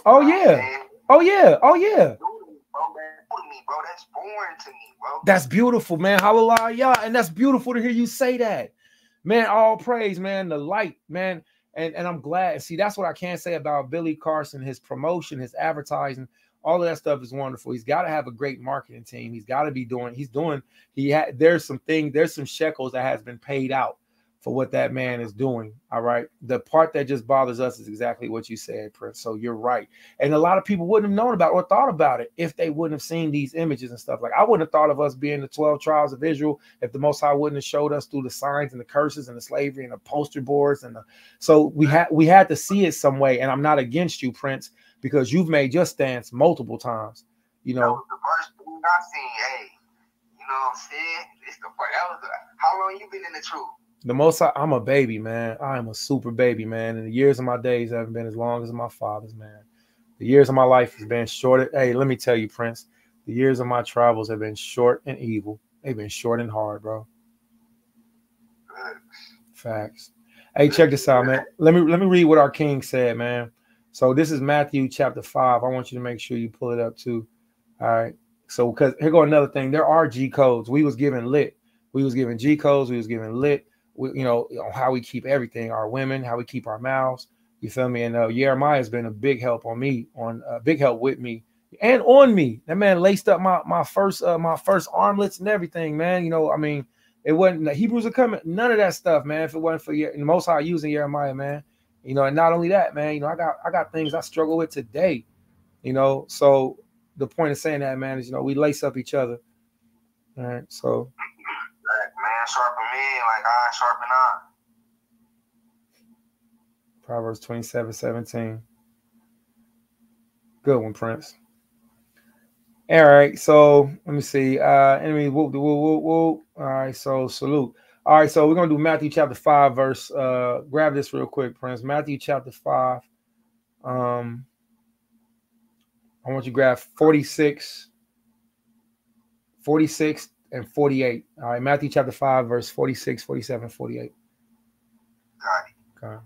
Oh, yeah. Oh, yeah. Oh, yeah. Bro, that's foreign to me, bro. That's beautiful, man. Hallelujah. And that's beautiful to hear you say that. Man, all praise, man. The light, man. And I'm glad. See, that's what I can say about Billy Carson, his promotion, his advertising. All of that stuff is wonderful. He's got to have a great marketing team. He's got to be there's some shekels that has been paid out for what that man is doing. All right. The part that just bothers us is exactly what you said, Prince. So you're right. And a lot of people wouldn't have known about or thought about it if they wouldn't have seen these images and stuff. Like I wouldn't have thought of us being the 12 tribes of Israel if the Most High wouldn't have showed us through the signs and the curses and the slavery and the poster boards. So we had to see it some way. And I'm not against you, Prince, because you've made your stance multiple times. You know, that was the first thing I seen. Hey, you know what I'm saying? It's the part. How long you been in the truth? The most I'm a baby, man. I am a super baby, man. And the years of my days haven't been as long as my father's, man. The years of my life has been short. Hey, let me tell you, Prince, the years of my travels have been short and evil. They've been short and hard, bro. Facts. Hey, check this out, man. Let me read what our king said, man. So this is Matthew chapter 5. I want you to make sure you pull it up too. All right. So because here go another thing. There are G codes. We was given lit. We was given G codes. We was given lit. You know, how we keep everything, our women, how we keep our mouths. You feel me? And Jeremiah has been a big help on me, big help with me and on me. That man laced up my first armlets and everything, man. You know, I mean, it wasn't the Hebrews are coming, none of that stuff, man. If it wasn't for the Most High using Jeremiah, man. You know, and not only that, man, you know, I got things I struggle with today, you know. So the point of saying that, man, is, you know, we lace up each other. All right, so man sharpen man like iron sharpen iron. Proverbs 27:17. Good one, Prince. All right, so let me see. Enemy, whoop, whoop, whoop, whoop. All right, so salute. All right, so we're gonna do Matthew chapter 5, verse. Grab this real quick, Prince. Matthew chapter 5. I want you to grab 46 and 48. All right, Matthew chapter 5, verse 46, 47, 48. Got it. Okay.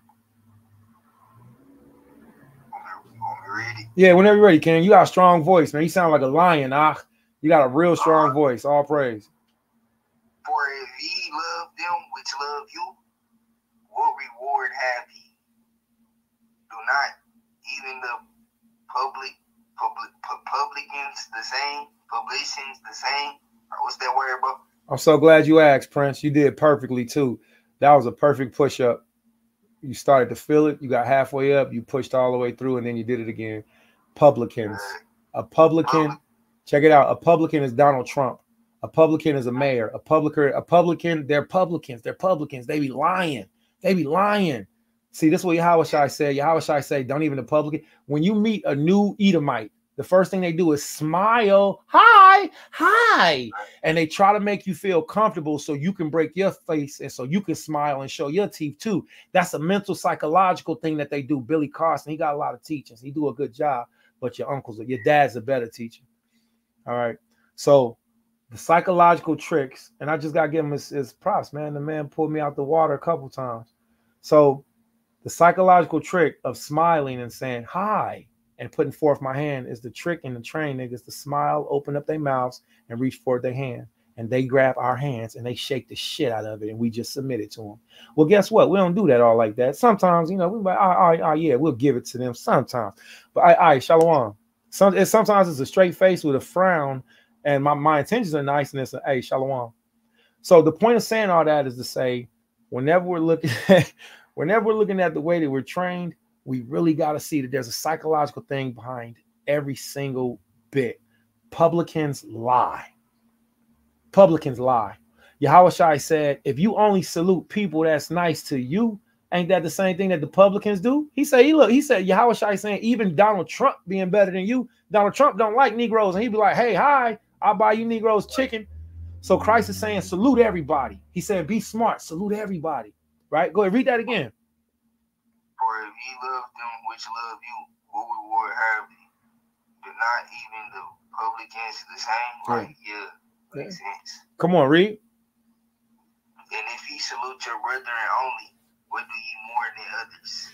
Ready? Yeah, whenever you're ready, King. You got a strong voice, man. You sound like a lion, You got a real strong voice. All praise. For if ye love them which love you, what reward have ye? Do not even the publicans the same? Publicans the same? What's that word, bro? I'm so glad you asked, Prince. You did perfectly, too. That was a perfect push-up. You started to feel it. You got halfway up. You pushed all the way through, and then you did it again. Publicans. A publican. Check it out. A publican is Donald Trump. A publican is a mayor. A publican, they're publicans. They're publicans. They be lying. They be lying. See, this is what Yahushua said. Yahushua say, don't even the publican. When you meet a new Edomite, the first thing they do is smile. Hi. And they try to make you feel comfortable so you can break your face and so you can smile and show your teeth too. That's a mental, psychological thing that they do. Billy Carson, he got a lot of teachings. He do a good job, but your dad's a better teacher. All right. So the psychological tricks, and I just got to give him his props, man. The man pulled me out the water a couple times. So the psychological trick of smiling and saying hi and putting forth my hand is the trick in the train niggas to smile, open up their mouths, and reach forward their hand. And they grab our hands and they shake the shit out of it, and we just submit it to them. Well, guess what? We don't do that all like that. Sometimes, you know, we like, yeah, we'll give it to them sometimes. But shalom. Sometimes it's a straight face with a frown, and my intentions are nice, and it's a hey, shalom. So the point of saying all that is to say, whenever we're looking at the way that we're trained, we really got to see that there's a psychological thing behind every single bit. Publicans lie. Yahushua said, if you only salute people that's nice to you, ain't that the same thing that the publicans do? He said, Yahushua saying, even Donald Trump being better than you, Donald Trump don't like Negroes. And he'd be like, hey, hi, I'll buy you Negroes chicken. So Christ is saying, salute everybody. He said, be smart, salute everybody. Right? Go ahead, read that again. For if ye love them which love you, what reward have ye? Do not even the publicans the same? Like, yeah, makes sense. Come on, read. And if ye salute your brethren only, what do ye more than others?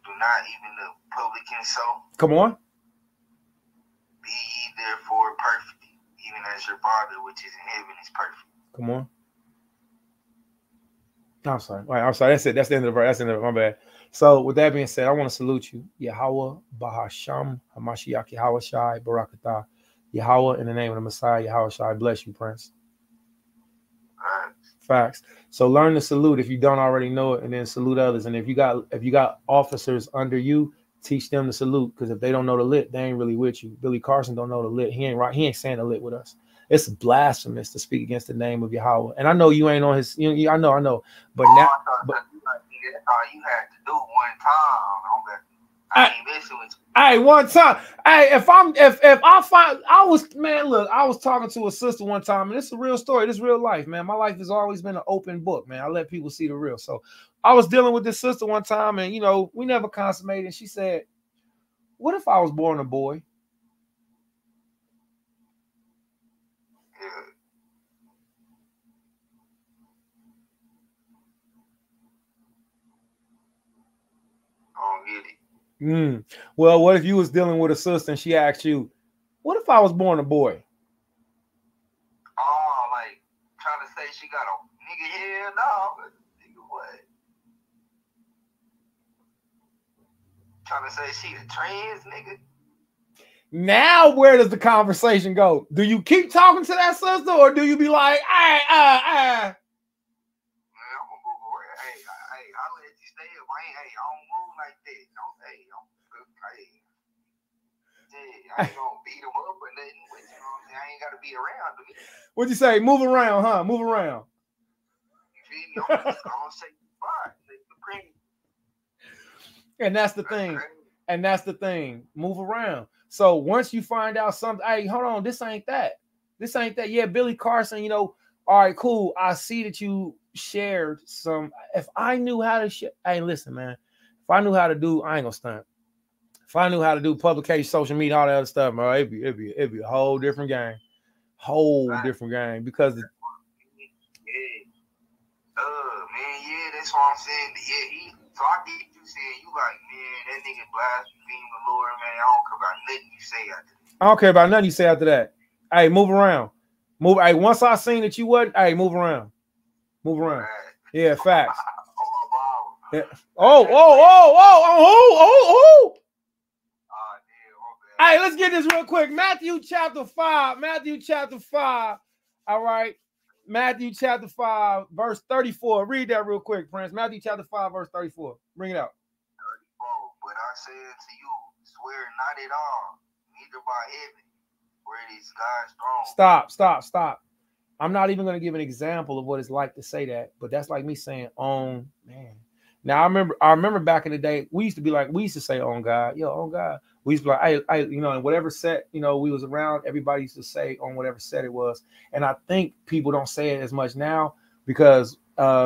Do not even the publicans so? Come on. Be ye therefore perfect, even as your Father which is in heaven is perfect. Come on. I'm sorry. All right, I'm sorry. That's it. That's the end of the verse. That's the end of it. My bad. So with that being said, I want to salute you. Yahweh, Bahasham, Hamashiach, Yahweh Shai, Barakatah. Yahweh, in the name of the Messiah, Yahweh Shai, bless you, Prince. Facts. So learn to salute if you don't already know it, and then salute others. And if you got officers under you, teach them to salute, because if they don't know the lit, they ain't really with you. Billy Carson don't know the lit. He ain't right. He ain't saying the lit with us. It's blasphemous to speak against the name of Yahweh. And I know you ain't on his. I know. But now, that's all you had to do one time. I ain't messing with you. Hey, one time. Hey, if I find I was talking to a sister one time, and it's a real story. This is real life, man. My life has always been an open book, man. I let people see the real. So I was dealing with this sister one time, and we never consummated. And she said, "What if I was born a boy?" Well, what if you was dealing with a sister and she asked you, "What if I was born a boy?" Oh, like trying to say she got a nigga here? No, nigga, what? Trying to say she a trans nigga? Now, where does the conversation go? Do you keep talking to that sister, or do you be like, Man, I'm gonna move away. Hey, I'll let you stay up. I don't move like that. I ain't gonna beat him up or nothing, but I ain't gotta be around me. What'd you say? Move around, huh? Move around. You feel me? I'm just gonna say goodbye. And that's the thing. And that's the thing. Move around. So once you find out something, hey, hold on, this ain't that. This ain't that. Yeah, Billy Carson, all right, cool. I see that you shared some. If I knew how to share, hey, listen, man. If I knew how to do, I ain't gonna stunt. If I knew how to do publication, social media, all that other stuff, bro, it'd be a whole different game. Different game. Because man, that's what I'm saying. Yeah, so I get you saying you like, man, that nigga blaspheme the Lord, man. I don't care about nothing you say after that. I don't care about nothing you say after that. Hey, move around. Move. Hey, once I seen that you wasn't, hey, move around. Move around. Right. Yeah, facts. Yeah. Oh. Hey, let's get this real quick. Matthew chapter 5. All right. Matthew chapter 5, verse 34. Read that real quick, Prince. Matthew chapter 5, verse 34. Bring it out. 34. But I say unto you, swear not at all, neither by heaven, where it is God's throne. Stop. I'm not even going to give an example of what it's like to say that, but that's like me saying, "On man." Now I remember back in the day, we used to say, "On God," on God. We used to be like, in whatever set, we was around, everybody used to say on whatever set it was. And I think people don't say it as much now because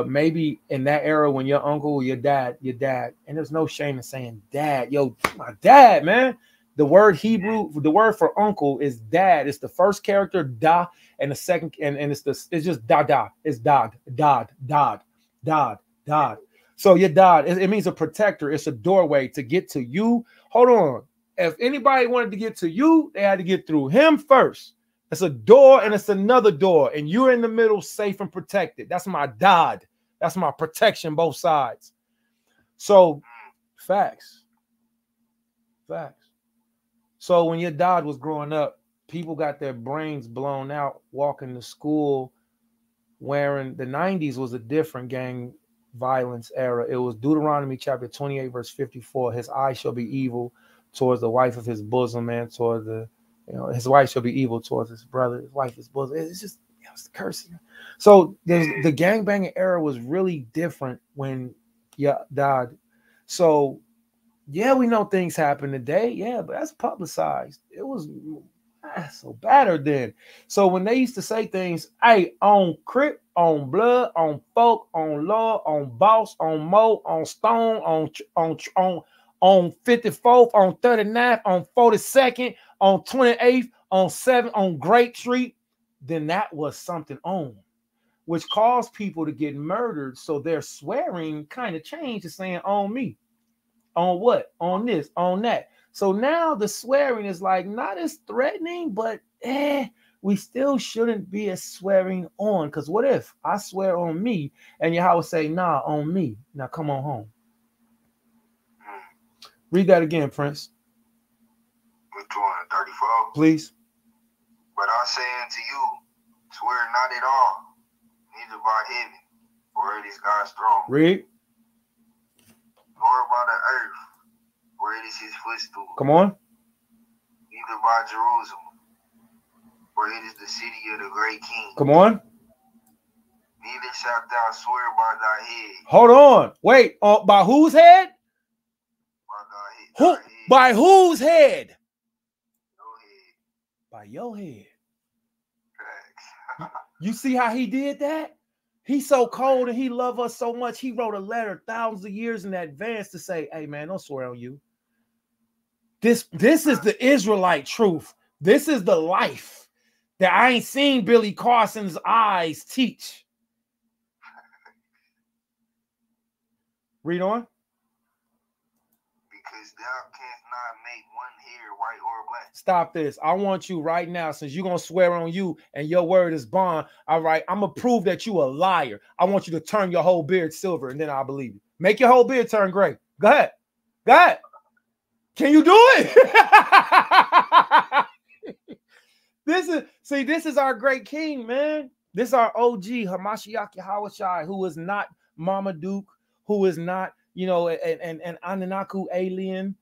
maybe in that era when your uncle, your dad, and there's no shame in saying dad, my dad, man. The word Hebrew, the word for uncle is dad. It's the first character, da, and the second, and it's just da. It's dod. So your dad, it means a protector. It's a doorway to get to you. Hold on. If anybody wanted to get to you, they had to get through him first. It's a door and it's another door, and you're in the middle, safe and protected. That's my dad. That's my protection, both sides. So, facts. So when your dad was growing up, people got their brains blown out walking to school wearing, the 90s was a different gang violence era. It was Deuteronomy chapter 28, verse 54. His eye shall be evil towards the wife of his bosom, and towards his wife shall be evil towards his brother, his wife, his bosom. It's just, it's cursing. So the gangbanging era was really different when you died. So yeah, we know things happen today. Yeah, but that's publicized. It was so better then. So when they used to say things, hey, on Crip, on Blood, on Folk, on Law, on Boss, on Mo, on Stone, on 54th, on 39th, on 42nd, on 28th, on 7th, on Great Street, then that was something on, which caused people to get murdered. So their swearing kind of changed to saying on me. On what? On this, on that. So now the swearing is like not as threatening, but we still shouldn't be as swearing on. Because what if I swear on me and Yahweh say, nah, on me. Now come on home. Read that again, Prince. Which one? 34? Please. But I say unto you, swear not at all, neither by heaven, for it is God's throne. Read. Nor by the earth, for it is his footstool. Come on. Neither by Jerusalem, for it is the city of the great king. Come on. Neither shalt thou swear by thy head. Hold on. Wait. By whose head? By thy head. Who? By whose head? Your head. By your head. Facts. You see how he did that? He's so cold and he loved us so much. He wrote a letter thousands of years in advance to say, hey, man, don't swear on you. This is the Israelite truth. This is the life that I ain't seen Billy Carson's eyes teach. Read on. Because thou canst not make one hair white or black. Stop this. I want you right now, since you're going to swear on you and your word is bond. All right, I'm going to prove that you a liar. I want you to turn your whole beard silver and then I'll believe you. Make your whole beard turn gray. Go ahead. Go ahead. Can you do it? This is our great king, man. This is our OG, Hamashiach Yahawashi, who is not Marmaduke, who is not, you know, an Anunnaki alien.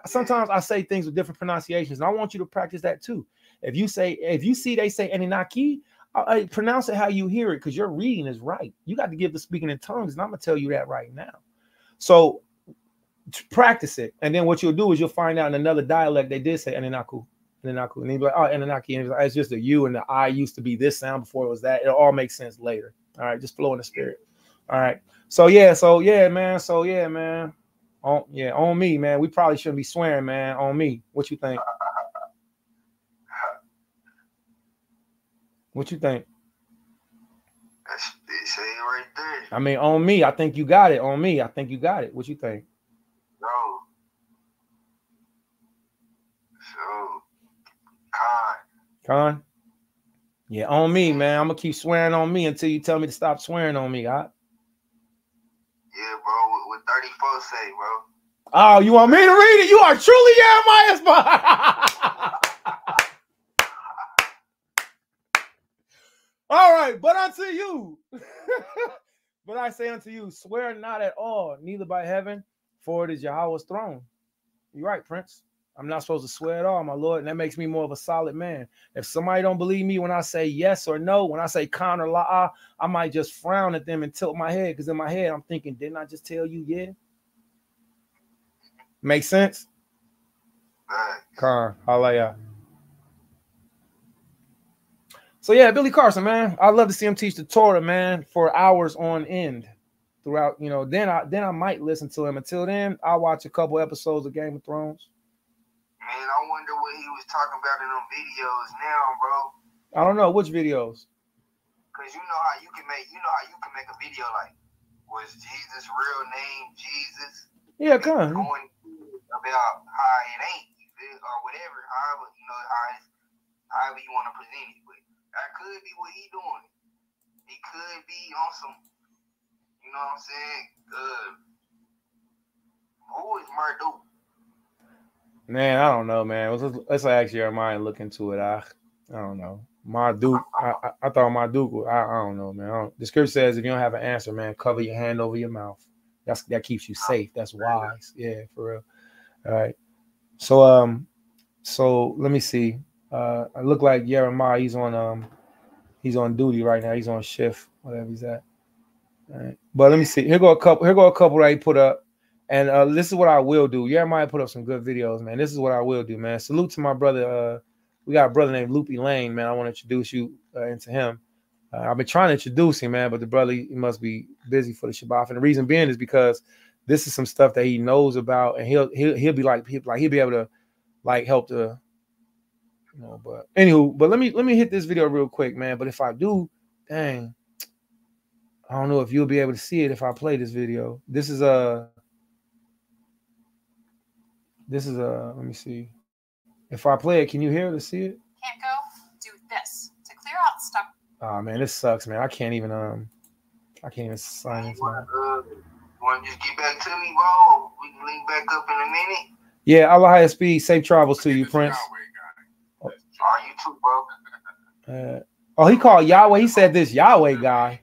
Sometimes I say things with different pronunciations, and I want you to practice that too. If you see they say Anunnaki, I pronounce it how you hear it, because your reading is right. You got to give the speaking in tongues, and I'm gonna tell you that right now. So practice it, and then what you'll do is you'll find out in another dialect they did say Anunnaki, and you'll be like, oh, Anunnaki, and it's just a U and the I used to be this sound before it was that. It'll all make sense later. All right, just flow in the spirit. All right. So yeah, man. On me, man. We probably shouldn't be swearing, man. On me. What you think? What you think? They say it right there. I mean, on me. I think you got it. On me. I think you got it. What you think? Bro. So, Con? Yeah, on me, man. I'm gonna keep swearing on me until you tell me to stop swearing on me, huh? Yeah, bro. What 34 say, bro? Oh, you want me to read it? You are truly Jeremiah's boy. All right, but unto you. But I say unto you, swear not at all, neither by heaven, for it is Yahweh's throne. You're right, Prince. I'm not supposed to swear at all, my Lord, and that makes me more of a solid man. If somebody don't believe me when I say yes or no, when I say con or la'ah, I might just frown at them and tilt my head, because in my head I'm thinking, didn't I just tell you yeah? Make sense? Con, hallelujah. So yeah, Billy Carson, man, I'd love to see him teach the Torah, man, for hours on end throughout. You know, then I might listen to him. Until then, I'll watch a couple episodes of Game of Thrones. Man, I wonder what he was talking about in them videos now, bro. I don't know which videos. Cause you know how you can make a video like, was Jesus' real name Jesus? Yeah, come on. Going about how it ain't, or whatever, however you want to present it. But that could be what he doing. He could be on some, you know what I'm saying? Who is Marduk? Man, I don't know, man. Let's actually Jeremiah and look into it. I don't know. Marduk. I thought Marduk. I don't know, man. The scripture says if you don't have an answer, man, cover your hand over your mouth. That keeps you safe. That's wise. Yeah, for real. All right. So let me see. I look like Jeremiah. He's on duty right now. He's on shift, whatever he's at. All right. But let me see. Here go a couple that he put up. And this is what I will do. Jeremiah put up some good videos, man. This is what I will do, man. Salute to my brother. We got a brother named Loopy Lane, man. I want to introduce you into him. I've been trying to introduce him, man, but the brother, he must be busy for the Shabbat. And the reason being is because this is some stuff that he knows about, and he'll be able to like help to, you know. But anywho, but let me hit this video real quick, man. But if I do, dang, I don't know if you'll be able to see it if I play this video. This is let me see. If I play it, can you hear it or see it? Can't go, do this to clear out stuff. Oh man, this sucks, man. I can't even sign in. You want to just get back to me, bro? We can link back up in a minute. Yeah, Allah high speed, safe travels to you, Prince. You too, bro. Oh, he called Yahweh. He said this Yahweh guy.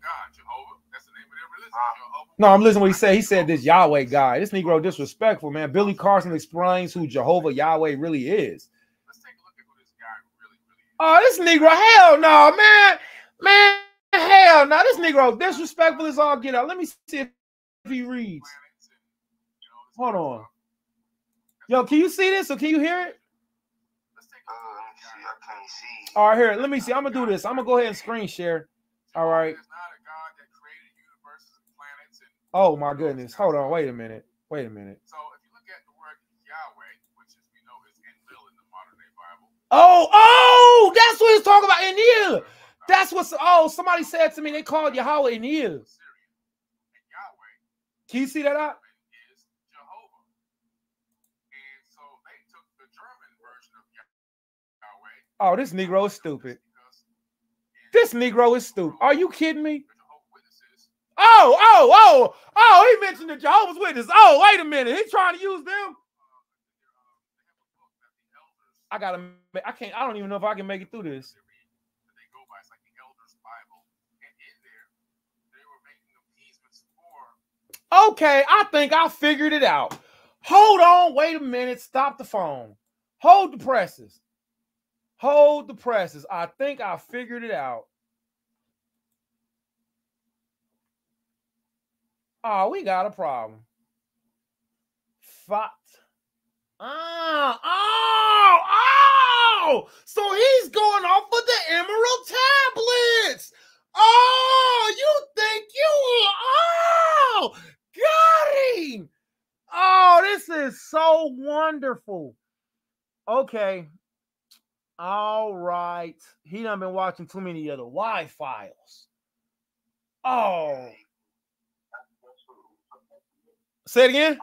No, I'm listening to what he said. He said this Yahweh guy. This Negro disrespectful, man. Billy Carson explains who Jehovah Yahweh really is. Let's take a look at who this guy really is. Oh, this Negro, hell no, man. Man, hell no. This Negro disrespectful as all get out. Let me see if he reads. Hold on. Yo, can you see this or can you hear it? I can't see. All right, here. Let me see. I'm gonna do this. I'm gonna go ahead and screen share. All right. Oh my goodness. Hold on. Wait a minute. Wait a minute. So if you look at the word Yahweh, which is we know is Enlil in the modern day Bible. Oh, that's what he's talking about. Enlil. That's what. Oh, somebody said to me they called Yahweh Enlil. And Yahweh. Can you see that out? Is Jehovah. And so they took the German version of Yahweh. Oh, this Negro is stupid. This Negro is stupid. Are you kidding me? Oh, he mentioned the Jehovah's Witness. Oh, wait a minute. He's trying to use them. I don't even know if I can make it through this. They go by, it's like the Elders Bible. And in there, they were making appeasements for. Okay, I think I figured it out. Hold on, wait a minute. Stop the phone. Hold the presses. Hold the presses. I think I figured it out. Oh, we got a problem. Fat. Oh! So he's going off of the Emerald Tablets. Oh, you think you? Oh, got him. Oh, this is so wonderful. Okay. All right. He done been watching too many of the Y-Files. Oh. Say it again.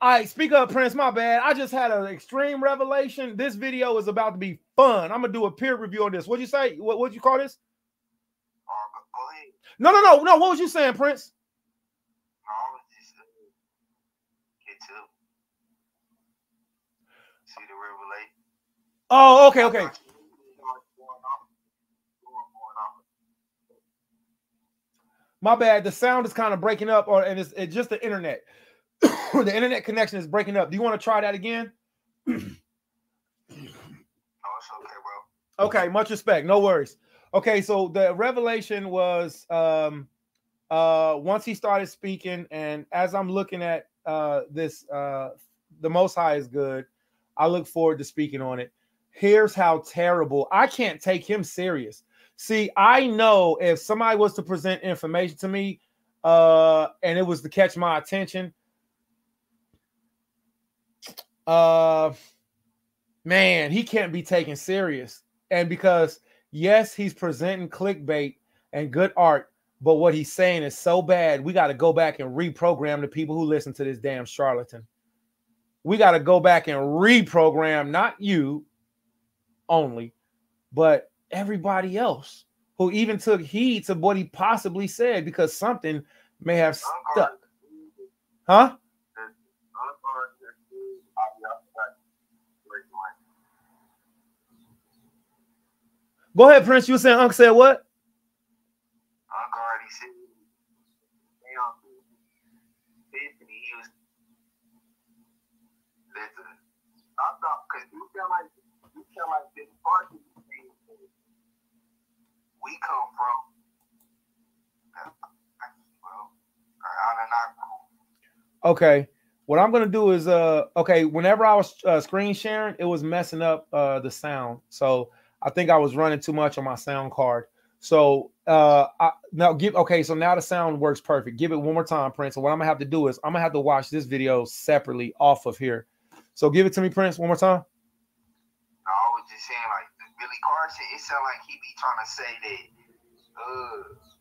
All right, speak up, Prince. My bad. I just had an extreme revelation. This video is about to be fun. I'm gonna do a peer review on this. What'd you say? What'd you call this? No. What was you saying, Prince? I was just get to see the revelation. Oh, okay. My bad. The sound is kind of breaking up, and it's just the internet. The internet connection is breaking up. Do you want to try that again? No, it's okay, bro. Okay, much respect. No worries. Okay, so the revelation was once he started speaking, and as I'm looking at this, the Most High is good. I look forward to speaking on it. Here's how terrible. I can't take him serious. See, I know if somebody was to present information to me and it was to catch my attention, man, he can't be taken serious. And because, yes, he's presenting clickbait and good art, but what he's saying is so bad, we got to go back and reprogram the people who listen to this damn charlatan. We got to go back and reprogram, not you only, but everybody else who even took heed to what he possibly said, because something may have stuck. Huh? Go ahead, Prince. You were saying Uncle said what? Uncle already said he was. Listen, I thought, because you feel like this part we come from. Okay. What I'm gonna do is okay. Whenever I was screen sharing, it was messing up the sound. So I think I was running too much on my sound card. So so now the sound works perfect. Give it one more time, Prince. And what I'm gonna have to do is I'm gonna have to watch this video separately off of here. So give it to me, Prince, one more time. No, I was just saying, like, Billy Carson, it sounds like he be trying to say that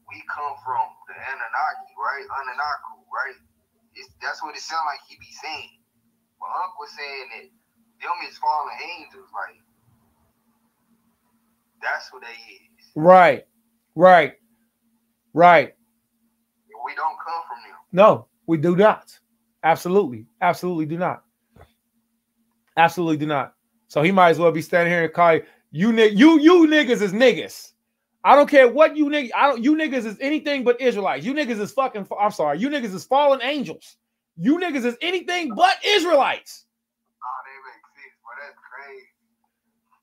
we come from the Anunnaki, right? That's what it sounds like he be saying. But Unc was saying that them is fallen angels, like, that's what they is. Right. We don't come from them. No, we do not. Absolutely do not. Absolutely do not. So he might as well be standing here and call you niggas is niggas. I don't care what you niggas. You niggas is anything but Israelites. You niggas is fucking. I'm sorry. You niggas is fallen angels. You niggas is anything but Israelites. Oh, they make sense, but that's crazy.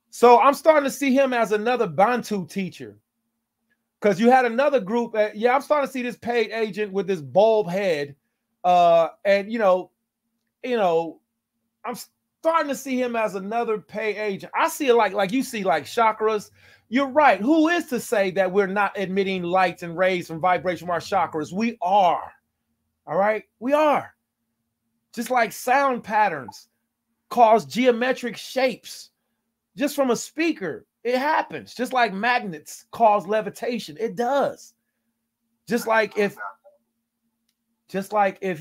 So I'm starting to see him as another Bantu teacher. Because you had another group. I'm starting to see this paid agent with this bulb head. And I'm starting to see him as another pay agent. I see it like you see like chakras. You're right. Who is to say that we're not emitting lights and rays from vibration from our chakras? We are. All right? We are. Just like sound patterns cause geometric shapes just from a speaker. It happens. Just like magnets cause levitation. It does. Just like if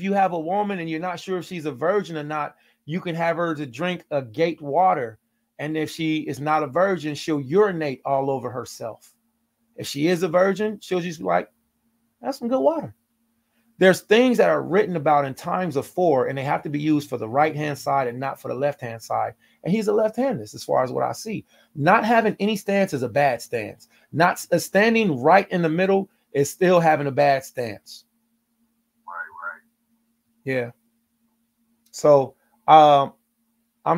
you have a woman and you're not sure if she's a virgin or not, you can have her to drink a gate water. And if she is not a virgin, she'll urinate all over herself. If she is a virgin, she'll just be like, that's some good water. There's things that are written about in times of 4, and they have to be used for the right-hand side and not for the left-hand side. And he's a left-handed as far as what I see. Not having any stance is a bad stance. Not standing right in the middle is still having a bad stance. Right. Yeah. So I'm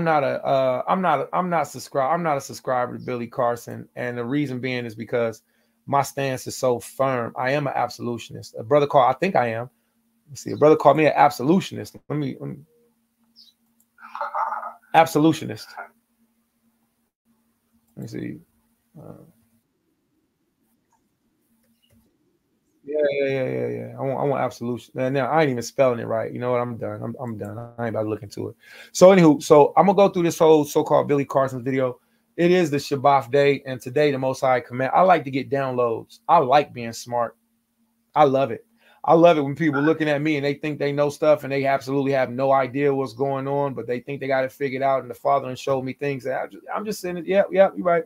not a subscriber to Billy Carson, and the reason being is because my stance is so firm. I am an absolutionist. A brother called, I think I am. Let's see, a brother called me an absolutionist. Let me absolutionist. Let me see. Yeah. I want absolution. Now I ain't even spelling it right. You know what? I'm done. I'm done. I ain't about to look into it. So anywho, so I'm gonna go through this whole so-called Billy Carson video. It is the Shabbat day, and today the Most High command. I like to get downloads. I like being smart. I love it. I love it when people looking at me and they think they know stuff and they absolutely have no idea what's going on, but they think they got it figured out. And the Father and showed me things that I'm just saying, yeah, you're right.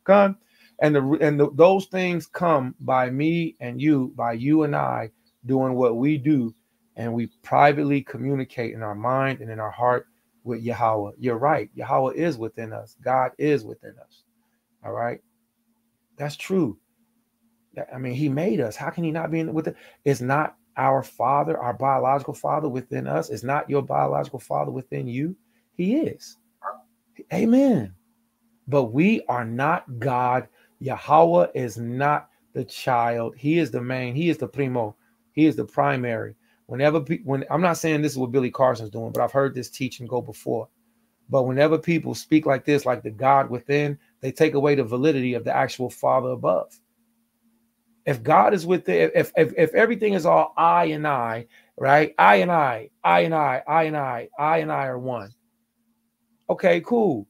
Con. And those things come by me and you, by you and I doing what we do, and we privately communicate in our mind and in our heart with Yahweh. You're right. Yahweh is within us. God is within us. All right. That's true. I mean, he made us. How can he not be with it? It's not our father, our biological father within us. It's not your biological father within you. He is. Amen. But we are not God. Yahweh is not the child. He is the main. He is the primo. He is the primary. When I'm not saying this is what Billy Carson's doing, but I've heard this teaching go before. But whenever people speak like this, like the God within, they take away the validity of the actual Father above. If God is within, if everything is all I and I, right? I and I are one. Okay, cool.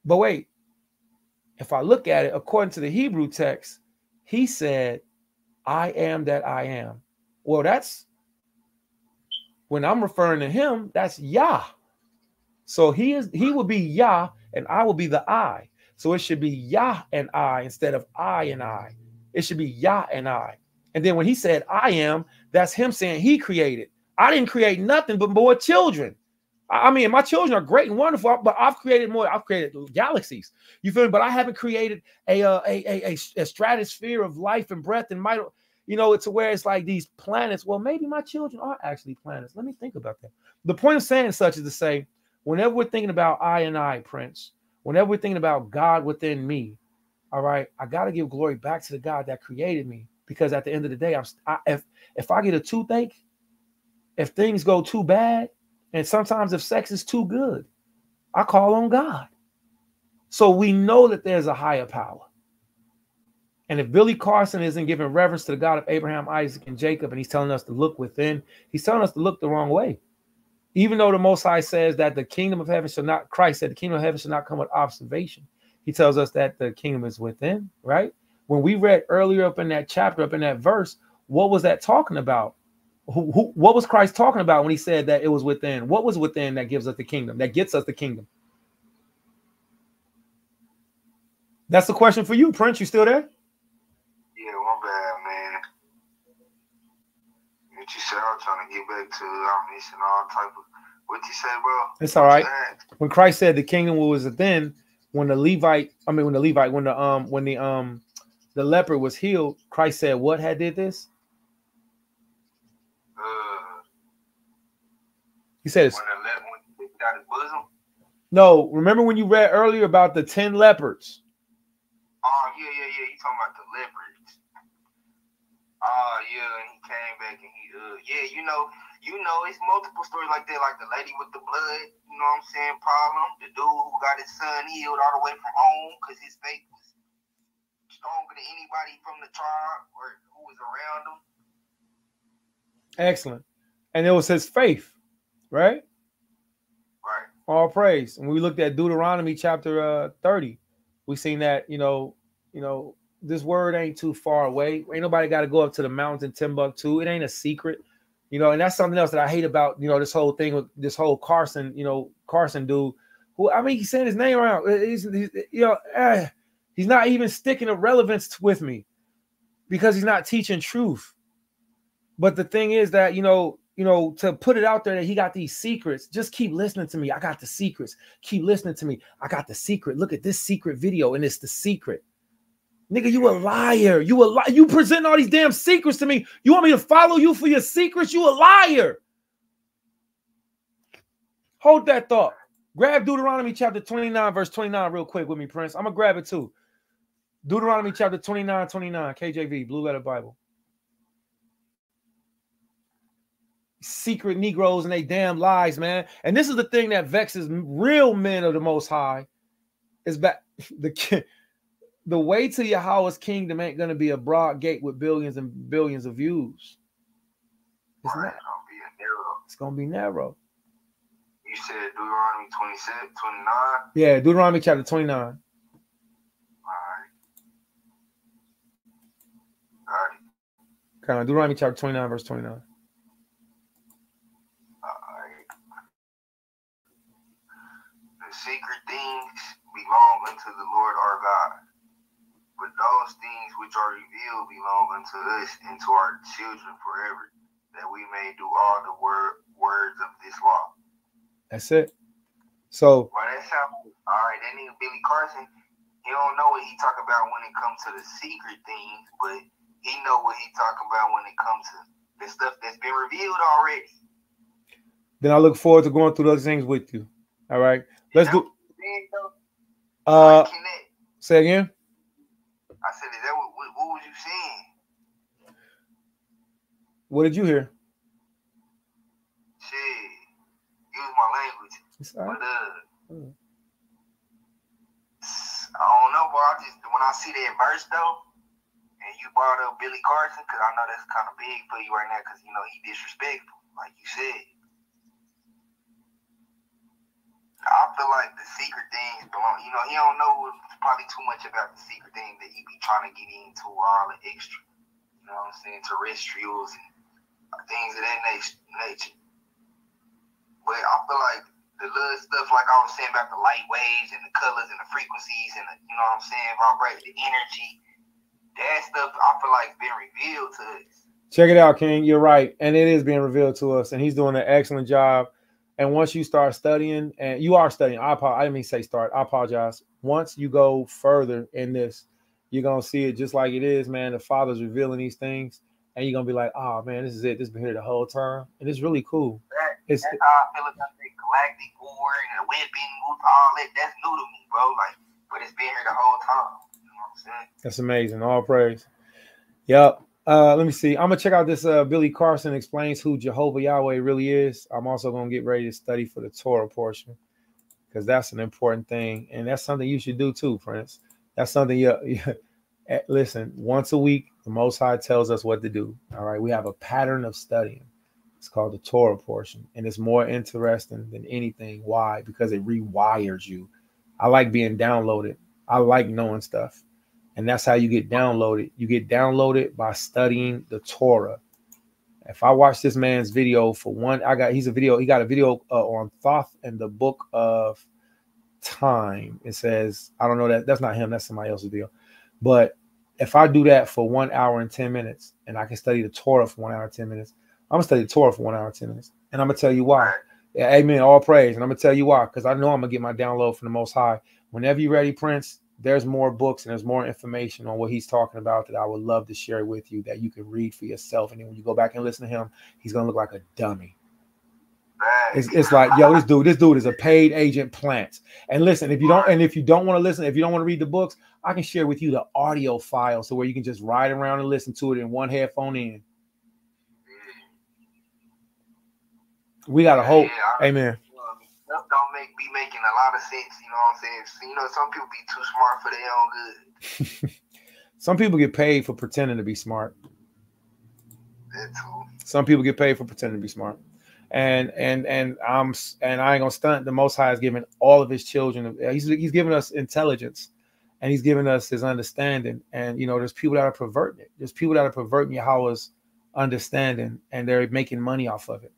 But wait, if I look at it, according to the Hebrew text, he said, I am that I am. Well, that's when I'm referring to him, that's Yah. So he will be Yah and I will be the I. So it should be Yah and I instead of I and I. It should be Yah and I. And then when he said I am, that's him saying he created. I didn't create nothing but more children. I mean, my children are great and wonderful, but I've created more. I've created galaxies. You feel me? But I haven't created a stratosphere of life and breath and might. You know, it's where it's like these planets. Well, maybe my children are actually planets. Let me think about that. The point of saying such is to say, whenever we're thinking about I and I, Prince, whenever we're thinking about God within me, all right, I got to give glory back to the God that created me, because at the end of the day, if I get a toothache, if things go too bad, and sometimes if sex is too good, I call on God. So we know that there's a higher power. And if Billy Carson isn't giving reverence to the God of Abraham, Isaac, and Jacob, and he's telling us to look within, he's telling us to look the wrong way. Even though the Most High says that the kingdom of heaven shall not, Christ said the kingdom of heaven shall not come with observation. He tells us that the kingdom is within, right? When we read earlier up in that chapter, up in that verse, what was that talking about? What was Christ talking about when he said that it was within? What was within that gives us the kingdom, that gets us the kingdom? That's the question for you, Prince. You still there? Yeah, my bad, man. What you said, I was trying to get back to I'm missing all type of What you say, bro? It's all right. When Christ said the kingdom was within, when the leper was healed, Christ said, "What had did this?" He said, "When he picked out his bosom." No, remember when you read earlier about the 10 lepers? Oh yeah. You talking about the lepers? Oh yeah, and he came back and he it's multiple stories like that, like the lady with the blood, you know what I'm saying, problem, the dude who got his son healed all the way from home because his faith was stronger than anybody from the tribe or who was around him. Excellent. And it was his faith, right? Right. All praise. And we looked at Deuteronomy chapter 30. We seen that, this word ain't too far away. Ain't nobody got to go up to the mountains in Timbuktu. It ain't a secret. And that's something else that I hate about, this whole thing with this whole Carson dude, who, he's saying his name around. He's not even sticking to relevance with me because he's not teaching truth. But the thing is that, to put it out there that he got these secrets, just keep listening to me. I got the secrets. Keep listening to me. I got the secret. Look at this secret video, and it's the secret. Nigga, you a liar. You present all these damn secrets to me. You want me to follow you for your secrets? You a liar. Hold that thought. Grab Deuteronomy chapter 29, verse 29 real quick with me, Prince. I'm going to grab it too. Deuteronomy chapter 29, KJV, Blue Letter Bible. Secret Negroes and they damn lies, man. And this is the thing that vexes real men of the Most High. Is back the way to Yahweh's kingdom ain't gonna be a broad gate with billions and billions of views. It's not. It's gonna be narrow. You said Deuteronomy 27, 29? Yeah, Deuteronomy chapter 29. All right. Got it. Kind of Deuteronomy chapter 29, verse 29. All right. The secret things belong unto the Lord our God. But those things which are revealed belong unto us and to our children forever, that we may do all the words of this law. That's it. So, well, that sounds all right. That nigga Billy Carson, he don't know what he talking about when it comes to the secret things, but he know what he talking about when it comes to the stuff that's been revealed already. Then I look forward to going through those things with you. All right, let's do. Say again. I said, is that what was you saying? What did you hear? Shit, use my language. Right. But I don't know, bro. When I see that verse though, and you brought up Billy Carson, because I know that's kind of big for you right now, because he disrespectful, like you said. I feel like the secret things belong. He don't know probably too much about the secret things that he be trying to get into, all the extra, you know what I'm saying, terrestrials and things of that nature. But I feel like the little stuff, like I was saying about the light waves and the colors and the frequencies and you know what I'm saying, vibrate the energy, that stuff I feel like been revealed to us. Check it out, King. You're right, and it is being revealed to us, and he's doing an excellent job. And once you start studying, and you are studying, I didn't mean say start. I apologize. Once you go further in this, you're going to see it just like it is, man. The Father's revealing these things, and you're going to be like, oh, man, this is it. This has been here the whole time. And it's really cool. That's how I feel about the galactic war and the weapon, all that. That's new to me, bro. But it's been here the whole time. You know what I'm saying? That's amazing. All praise. Yep. Let me see. I'm going to check out this Billy Carson explains who Jehovah Yahweh really is. I'm also going to get ready to study for the Torah portion because that's an important thing. And that's something you should do too, friends. That's something listen, once a week, the Most High tells us what to do. All right. We have a pattern of studying. It's called the Torah portion. And it's more interesting than anything. Why? Because it rewires you. I like being downloaded. I like knowing stuff. And that's how you get downloaded. You get downloaded by studying the Torah. If I watch this man's video for one, he got a video on Thoth and the Book of Time. It says, I don't know that's not him. That's somebody else's video. But if I do that for 1 hour and 10 minutes, and I can study the Torah for 1 hour and 10 minutes, I'm going to study the Torah for 1 hour and 10 minutes. And I'm going to tell you why. Yeah, amen. All praise. And I'm gonna tell you why, because I know I'm gonna get my download from the Most High. Whenever you're ready, Prince, there's more books and there's more information on what he's talking about that I would love to share with you that you can read for yourself. And then when you go back and listen to him, he's gonna look like a dummy. It's like, yo, this dude is a paid agent plant. And listen, if you don't want to listen, if you don't want to read the books, I can share with you the audio file so where you can just ride around and listen to it in one headphone in. We got a hope. Yeah, amen. Stuff don't be making a lot of sense, you know what I'm saying? So, you know, some people be too smart for their own good. Some people get paid for pretending to be smart. That's cool. Some people get paid for pretending to be smart. And I ain't gonna stunt. The Most High has given all of his children. He's given us intelligence, and he's given us his understanding. And you know, there's people that are perverting it. There's people that are perverting Yahweh's understanding, and they're making money off of it.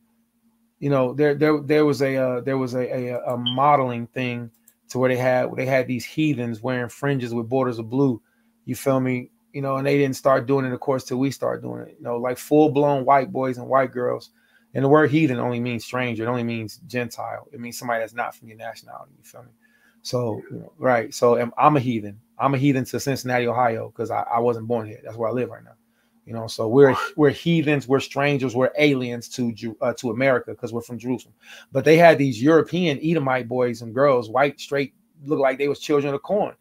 You know, there was a modeling thing to where they had these heathens wearing fringes with borders of blue. You feel me? You know, and they didn't start doing it, of course, till we start doing it. You know, like full blown white boys and white girls. And the word heathen only means stranger. It only means Gentile. It means somebody that's not from your nationality. You feel me? So, you know, right. So I'm a heathen. I'm a heathen to Cincinnati, Ohio, because I wasn't born here. That's where I live right now. You know, so we're heathens, we're strangers, we're aliens to America because we're from Jerusalem. But they had these European Edomite boys and girls, white, straight, looked like they was children of corn,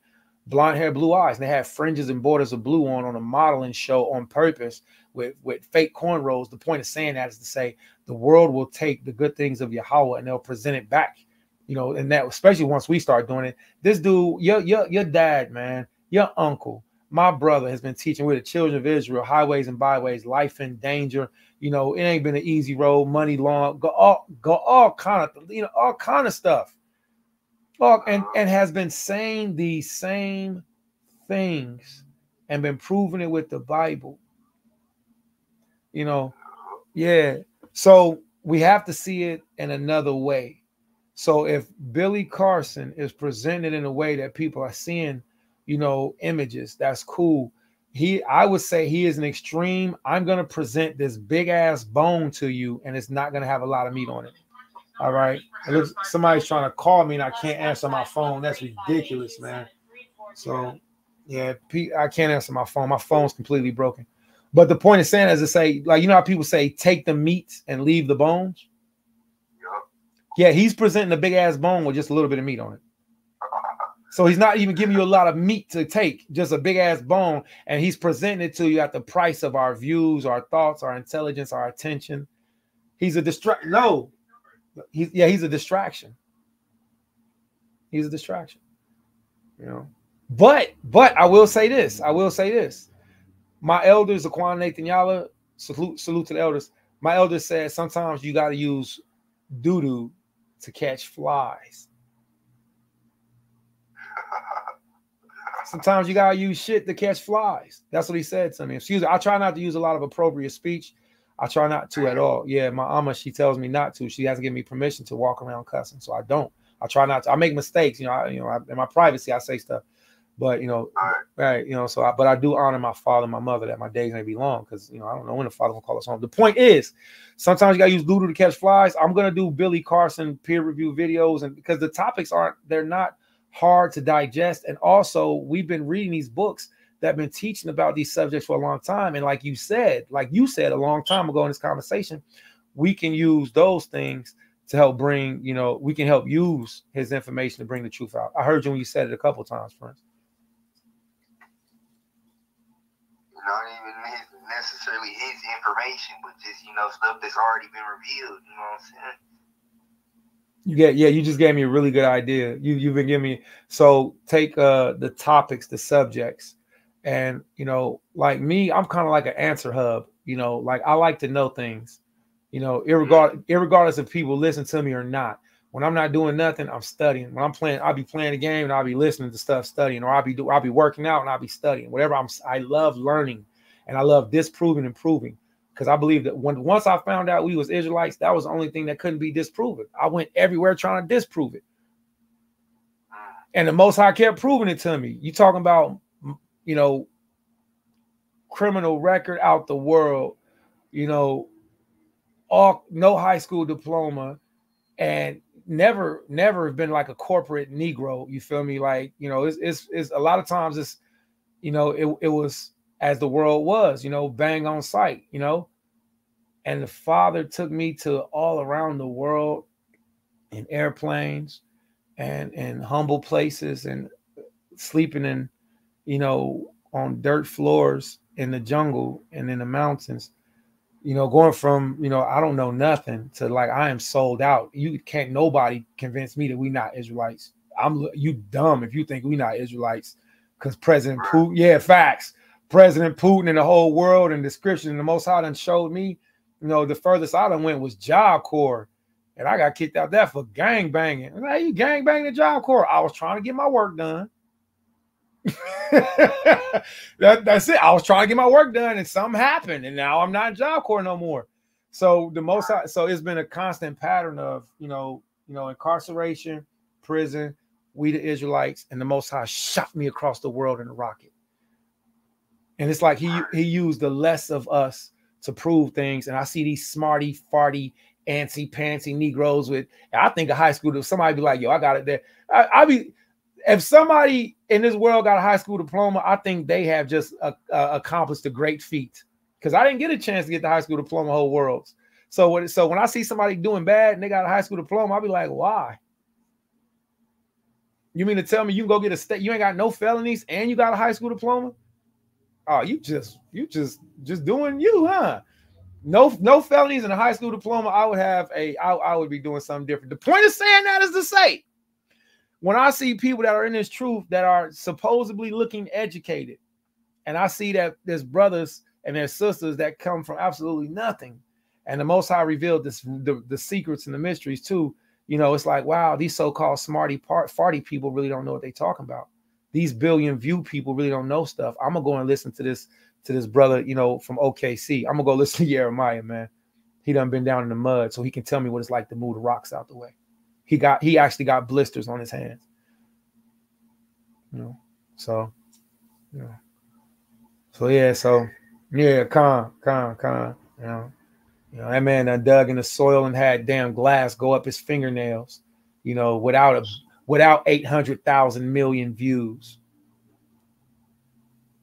blonde hair, blue eyes. And they had fringes and borders of blue on a modeling show on purpose with fake cornrows. The point of saying that is to say the world will take the good things of Yahweh and they'll present it back. You know, and that especially once we start doing it. This dude, your dad, man, your uncle, my brother has been teaching with the children of Israel, highways and byways, life in danger. You know, it ain't been an easy road, money long, all kind of, you know, all kind of stuff. And has been saying these same things and been proving it with the Bible. You know, yeah. So we have to see it in another way. So if Billy Carson is presented in a way that people are seeing, you know, images, that's cool. I would say he is an extreme. I'm going to present this big ass bone to you and it's not going to have a lot of meat on it. All right. It looks, somebody's trying to call me and I can't answer my phone. That's ridiculous, man. So yeah, I can't answer my phone. My phone's completely broken. But the point of saying is to say, like, you know how people say, take the meat and leave the bones? Yeah, he's presenting a big ass bone with just a little bit of meat on it. So he's not even giving you a lot of meat to take, just a big ass bone. And he's presenting it to you at the price of our views, our thoughts, our intelligence, our attention. He's a distraction. No, he's a distraction. He's a distraction. You know, but I will say this. My elders, Aquan Nathan Yala, salute to the elders. My elders said sometimes you got to use doo-doo to catch flies. Sometimes you gotta use shit to catch flies. That's what he said to me. Excuse me. I try not to use a lot of appropriate speech. I try not to at all. Yeah, my Amma, she tells me not to. She hasn't given me permission to walk around cussing, so I don't. I try not to. I make mistakes. You know, in my privacy, I say stuff. But you know, right? You know, so but I do honor my father and my mother that my days may be long because you know I don't know when the father will call us home. The point is, sometimes you gotta use doo-doo to catch flies. I'm gonna do Billy Carson peer review videos, and because the topics they're not hard to digest, and also we've been reading these books that have been teaching about these subjects for a long time, and like you said a long time ago in this conversation, we can use those things to help bring, you know, we can help use his information to bring the truth out. I heard you when you said it a couple times, friends. Not even necessarily his information, but just, you know, stuff that's already been revealed, you know what I'm saying? You just gave me a really good idea. You've been giving me, so take the topics, the subjects, and you know, like me, I'm kind of like an answer hub. You know, like I like to know things. You know, irregardless if people listen to me or not. When I'm not doing nothing, I'm studying. When I'm playing, I'll be playing a game and I'll be listening to stuff, studying, or I'll be working out and I'll be studying. Whatever I love learning, and I love disproving and proving. Because I believe that once I found out we was Israelites, that was the only thing that couldn't be disproven. I went everywhere trying to disprove it. And the Most High kept proving it to me. You talking about, you know, criminal record out the world, you know, no high school diploma, and never been like a corporate Negro. You feel me? Like, you know, it's a lot of times it's, you know, it was as the world was, you know, bang on sight, you know. And the Father took me to all around the world in airplanes and humble places and sleeping in, you know, on dirt floors in the jungle and in the mountains, you know, going from, you know, I don't know nothing to like, I am sold out. You can't, nobody convince me that we not Israelites. You dumb if you think we not Israelites, because President Putin, yeah, facts. President Putin and the whole world and description and the Most High done showed me, you know, the furthest I done went was Job Corps. And I got kicked out there for gang banging. Like, you gang banging the Job Corps. I was trying to get my work done. That's it. I was trying to get my work done and something happened. And now I'm not in Job Corps no more. So the Most High, so it's been a constant pattern of, you know, incarceration, prison, we the Israelites, and the Most High shot me across the world in a rocket. And it's like he used the less of us to prove things. And I see these smarty, farty, antsy-pantsy Negroes with, I think a high school, somebody be like, yo, I got it there. If somebody in this world got a high school diploma, I think they have just accomplished a great feat. Because I didn't get a chance to get the high school diploma whole worlds. So when I see somebody doing bad and they got a high school diploma, I'll be like, why? You mean to tell me you can go get a state, you ain't got no felonies and you got a high school diploma? Oh, you just doing you, huh? No felonies and a high school diploma. I would be doing something different. The point of saying that is to say, when I see people that are in this truth that are supposedly looking educated, and I see that there's brothers and there's sisters that come from absolutely nothing, and the Most High revealed the secrets and the mysteries too, you know, it's like, wow, these so-called farty people really don't know what they're talking about. These billion view people really don't know stuff. I'm gonna go and listen to this brother, you know, from OKC. I'm gonna go listen to Jeremiah, man. He done been down in the mud, so he can tell me what it's like to move the rocks out the way. He actually got blisters on his hands. You know, so, you know. So yeah, calm. You know, that man done dug in the soil and had damn glass go up his fingernails, you know, without 800,000 million views.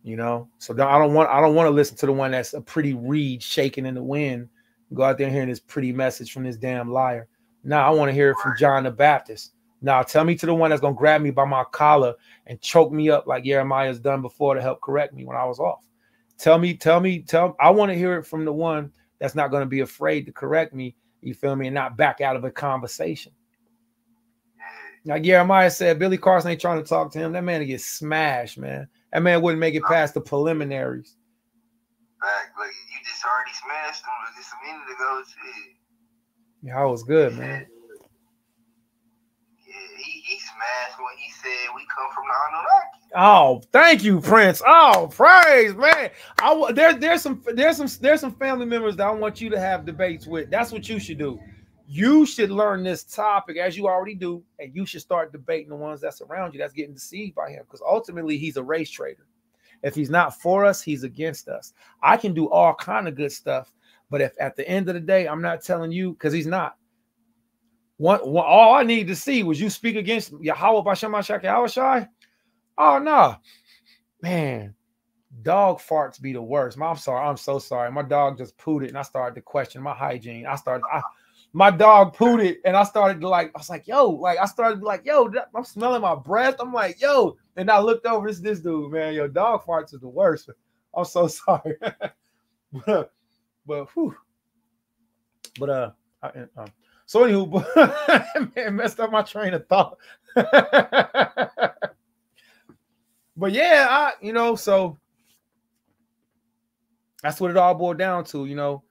You know, so I don't want to listen to the one that's a pretty reed shaking in the wind. Go out there and hear this pretty message from this damn liar. Now I want to hear it from John the Baptist. Now tell me to the one that's gonna grab me by my collar and choke me up like Jeremiah's done before to help correct me when I was off. Tell me. I want to hear it from the one that's not going to be afraid to correct me. You feel me? And not back out of a conversation. Like Jeremiah said, Billy Carson ain't trying to talk to him. That man would get smashed, man. That man wouldn't make it past the preliminaries. Like you just already smashed him just a minute ago. Shit. Yeah, I was good, man. Yeah, he smashed when he said we come from the Anunnaki. Oh, thank you, Prince. Oh, praise, man. There's some family members that I want you to have debates with. That's what you should do. You should learn this topic as you already do, and you should start debating the ones that's around you that's getting deceived by him, because ultimately he's a race trader. If he's not for us, he's against us. I can do all kind of good stuff, but if at the end of the day I'm not telling you, because he's not. All I need to see was you speak against Yahweh Bashem Mashak Yahushai. Oh no, man, dog farts be the worst. I'm sorry, I'm so sorry. My dog just pooed it, and I started to question my hygiene. My dog pooed it, and I started to I was like, yo, I started to be like, yo, I'm smelling my breath. I'm like, yo, and I looked over, this dude, man, yo, dog farts is the worst. I'm so sorry, but whew. So anywho, man, messed up my train of thought. But yeah, so that's what it all boiled down to. You know,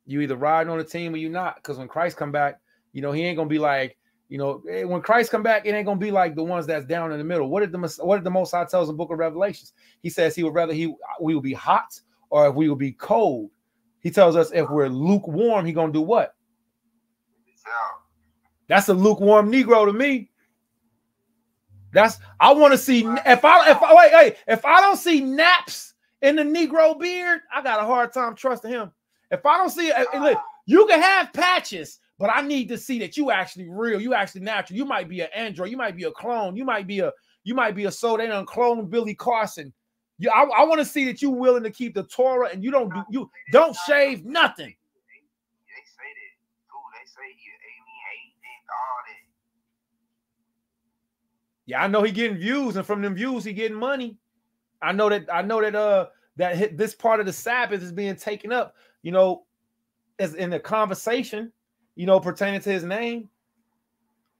you either riding on the team or you not. Because when Christ come back, you know, he ain't gonna be like, you know, when Christ come back, it ain't gonna be like the ones that's down in the middle. What did the Most High tells in the book of Revelations? He says he would rather we will be hot or if we will be cold. He tells us if we're lukewarm, he gonna do what? That's a lukewarm Negro to me. I want to see if I don't see naps in the Negro beard, I got a hard time trusting him. If I don't see look, you can have patches, but I need to see that you actually real, you actually natural. You might be an android, you might be a clone, you might be a so they done clone Billy Carson. I want to see that you willing to keep the Torah and you don't shave nothing. They say that too. They say he alien and all that. Yeah, I know he getting views, and from them views he getting money. I know that this part of the Sabbath is being taken up, as in the conversation, pertaining to his name.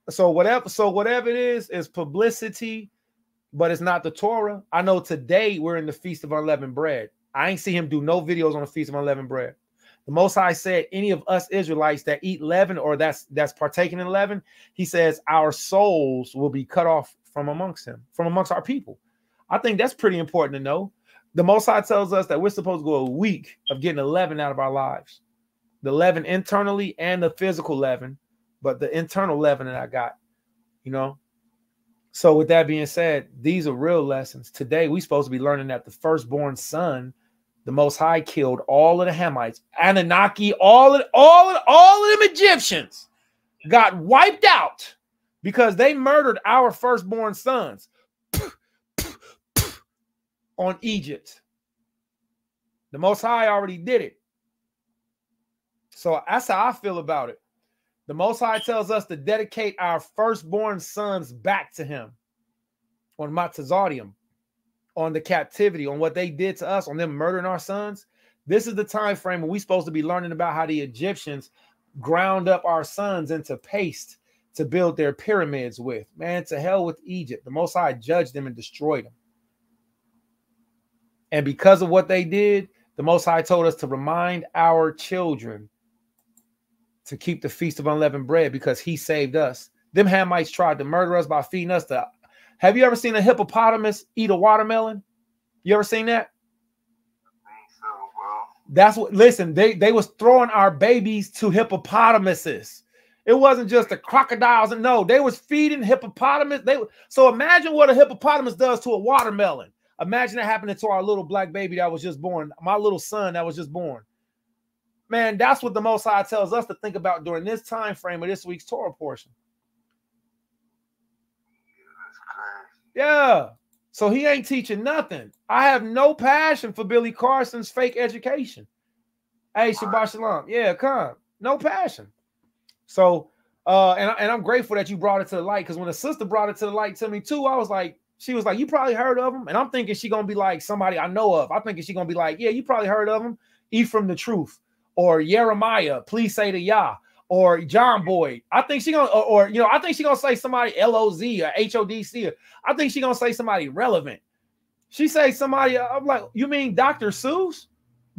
So whatever it is publicity, but it's not the Torah. I know today we're in the Feast of Unleavened Bread. I ain't see him do no videos on the Feast of Unleavened Bread. The Most High said any of us Israelites that eat leaven or that's partaking in leaven, he says our souls will be cut off from amongst our people. I think that's pretty important to know. The Most High tells us that we're supposed to go a week of getting the leaven out of our lives. The leaven internally and the physical leaven, but the internal leaven that I got, So with that being said, these are real lessons. Today, we're supposed to be learning that the firstborn son, the Most High killed all of the Hamites, Anunnaki, all of them Egyptians got wiped out because they murdered our firstborn sons on Egypt. The Most High already did it. So that's how I feel about it. The Most High tells us to dedicate our firstborn sons back to him on Matzazadium, on the captivity, on what they did to us, on them murdering our sons. This is the time frame when we're supposed to be learning about how the Egyptians ground up our sons into paste to build their pyramids with. Man, to hell with Egypt. The Most High judged them and destroyed them. And because of what they did, the Most High told us to remind our children to keep the Feast of Unleavened Bread because he saved us. Them Hamites tried to murder us by feeding us the... Have you ever seen a hippopotamus eat a watermelon? You ever seen that? I think so, bro. That's what... Listen, they was throwing our babies to hippopotamuses. It wasn't just the crocodiles. No, they was feeding hippopotamus. So imagine what a hippopotamus does to a watermelon. Imagine that happening to our little black baby that was just born. My little son that was just born. Man, that's what the Most High tells us to think about during this time frame of this week's Torah portion. Yeah. So he ain't teaching nothing. I have no passion for Billy Carson's fake education. Hey, Shabbat Shalom. Yeah, come. No passion. So, and I'm grateful that you brought it to the light, because when the sister brought it to the light to me too, I was like, she was like, you probably heard of him. And I'm thinking she going to be like somebody I know of. I'm thinking she going to be like, yeah, you probably heard of him. Ephraim the Truth. Or Jeremiah, please say to Yah, or John Boyd. I think she gonna, I think she gonna say somebody LOZ or HODC. I think she gonna say somebody relevant. She say somebody. I'm like, you mean Dr. Seuss,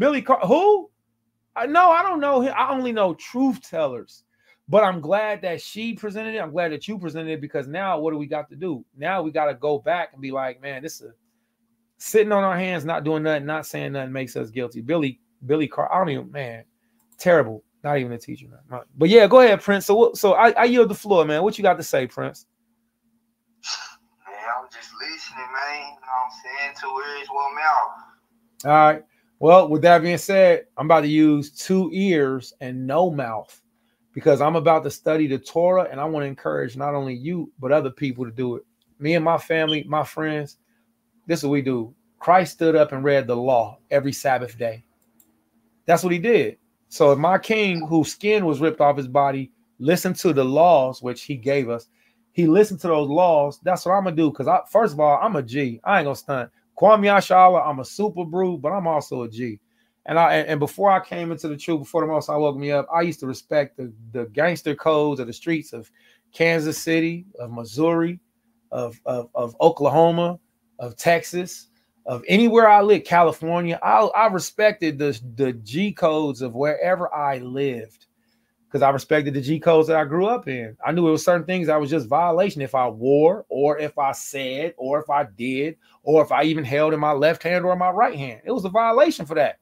who? No, I don't know him. I only know truth tellers. But I'm glad that she presented it. I'm glad that you presented it, because now what do we got to do? Now we got to go back and be like, man, this is sitting on our hands, not doing nothing, not saying nothing makes us guilty. Billy Carr, I don't even, man, terrible. Not even a teacher, man. But yeah, go ahead, Prince. So I yield the floor, man. What you got to say, Prince? Man, I'm just listening, man. You know what I'm saying? 2 ears, 1 mouth. All right. Well, with that being said, I'm about to use 2 ears and no mouth, because I'm about to study the Torah, and I want to encourage not only you, but other people to do it. Me and my family, my friends, this is what we do. Christ stood up and read the law every Sabbath day. That's what he did. So if my king, whose skin was ripped off his body, listened to the laws which he gave us, he listened to those laws. That's what I'm going to do, because first of all, I'm a G. I ain't going to stunt. Kwam Yashala, I'm a super brew, but I'm also a G. And before I came into the truth, before the Most High woke me up, I used to respect the gangster codes of the streets of Kansas City, of Missouri, of Oklahoma, of Texas, of anywhere I lived, California. I respected the G codes of wherever I lived, because I respected the G codes that I grew up in. I knew it was certain things that was just violation if I wore, or if I said, or if I did, or if I even held in my left hand or my right hand. It was a violation for that.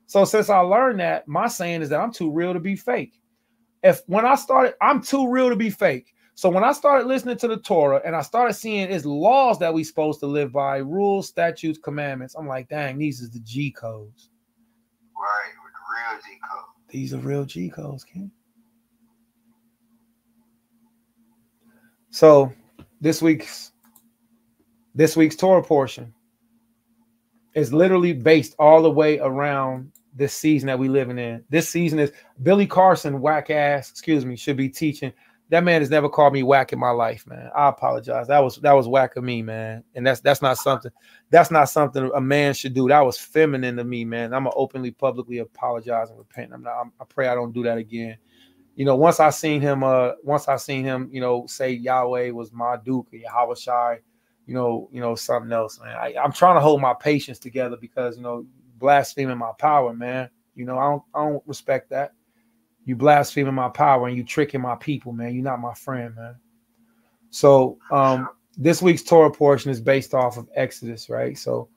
So since I learned that, my saying is that I'm too real to be fake. I'm too real to be fake. So when I started listening to the Torah and I started seeing its laws that we supposed to live by, rules, statutes, commandments, I'm like, dang, these is the G codes. Right, with the real G codes. These are real G codes, King. So this week's Torah portion is literally based all the way around this season that we living in. This season is Billy Carson, whack ass, excuse me, should be teaching. That man has never called me whack in my life, man. I apologize. That was whack of me, man. And that's not something a man should do. That was feminine of me, man. I'm gonna openly, publicly apologize and repent. I pray I don't do that again. You know, once I seen him, you know, say Yahweh was my Duke or Yahweh Shai, you know, something else, man. I'm trying to hold my patience together because, you know, blaspheming my power, man. You know, I don't respect that. You blaspheming my power and you tricking my people, man. You're not my friend, man. So this week's Torah portion is based off of Exodus, right? So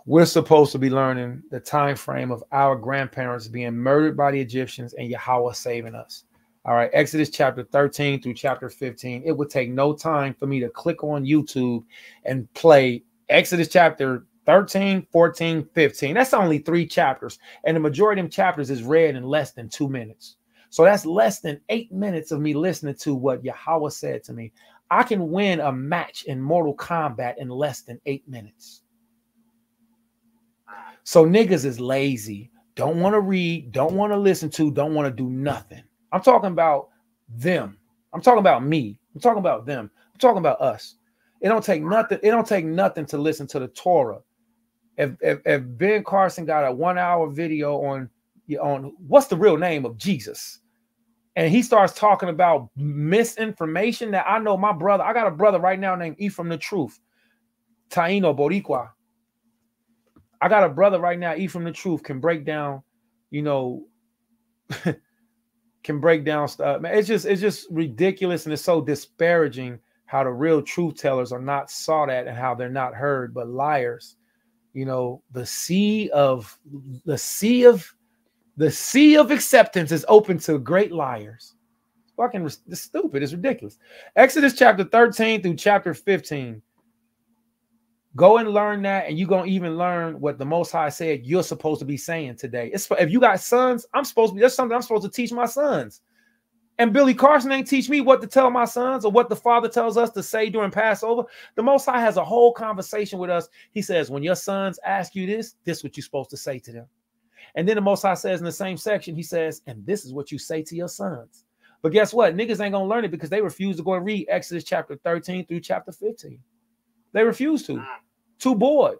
we're supposed to be learning the time frame of our grandparents being murdered by the Egyptians and Yahweh saving us. All right, Exodus chapter 13 through chapter 15. It would take no time for me to click on YouTube and play Exodus chapter 13, 14, 15. That's only 3 chapters. And the majority of them chapters is read in less than 2 minutes. So that's less than 8 minutes of me listening to what Yahweh said to me. I can win a match in Mortal Kombat in less than 8 minutes. So niggas is lazy, don't want to read, don't want to listen to, don't want to do nothing. I'm talking about them. I'm talking about me. I'm talking about them. I'm talking about us. It don't take nothing. It don't take nothing to listen to the Torah. If Ben Carson got a 1-hour video on what's the real name of Jesus, and he starts talking about misinformation that I know my brother, I got a brother right now named Ephraim the Truth, Taino Boricua. I got a brother right now, Ephraim the Truth, can break down, you know, can break down stuff. Man, it's just ridiculous, and it's so disparaging how the real truth tellers are not sought at and how they're not heard, but liars. You know, the sea of acceptance is open to great liars. It's stupid. It's ridiculous. Exodus chapter 13 through chapter 15. Go and learn that, and you're going to even learn what the Most High said you're supposed to be saying today. If you got sons, there's something I'm supposed to teach my sons. And Billy Carson ain't teach me what to tell my sons or what the Father tells us to say during Passover. The Most High has a whole conversation with us. He says, when your sons ask you this is what you're supposed to say to them. And then the Most High says in the same section, he says, and this is what you say to your sons. But guess what? Niggas ain't going to learn it because they refuse to go and read Exodus chapter 13 through chapter 15. They refuse to. Too bored.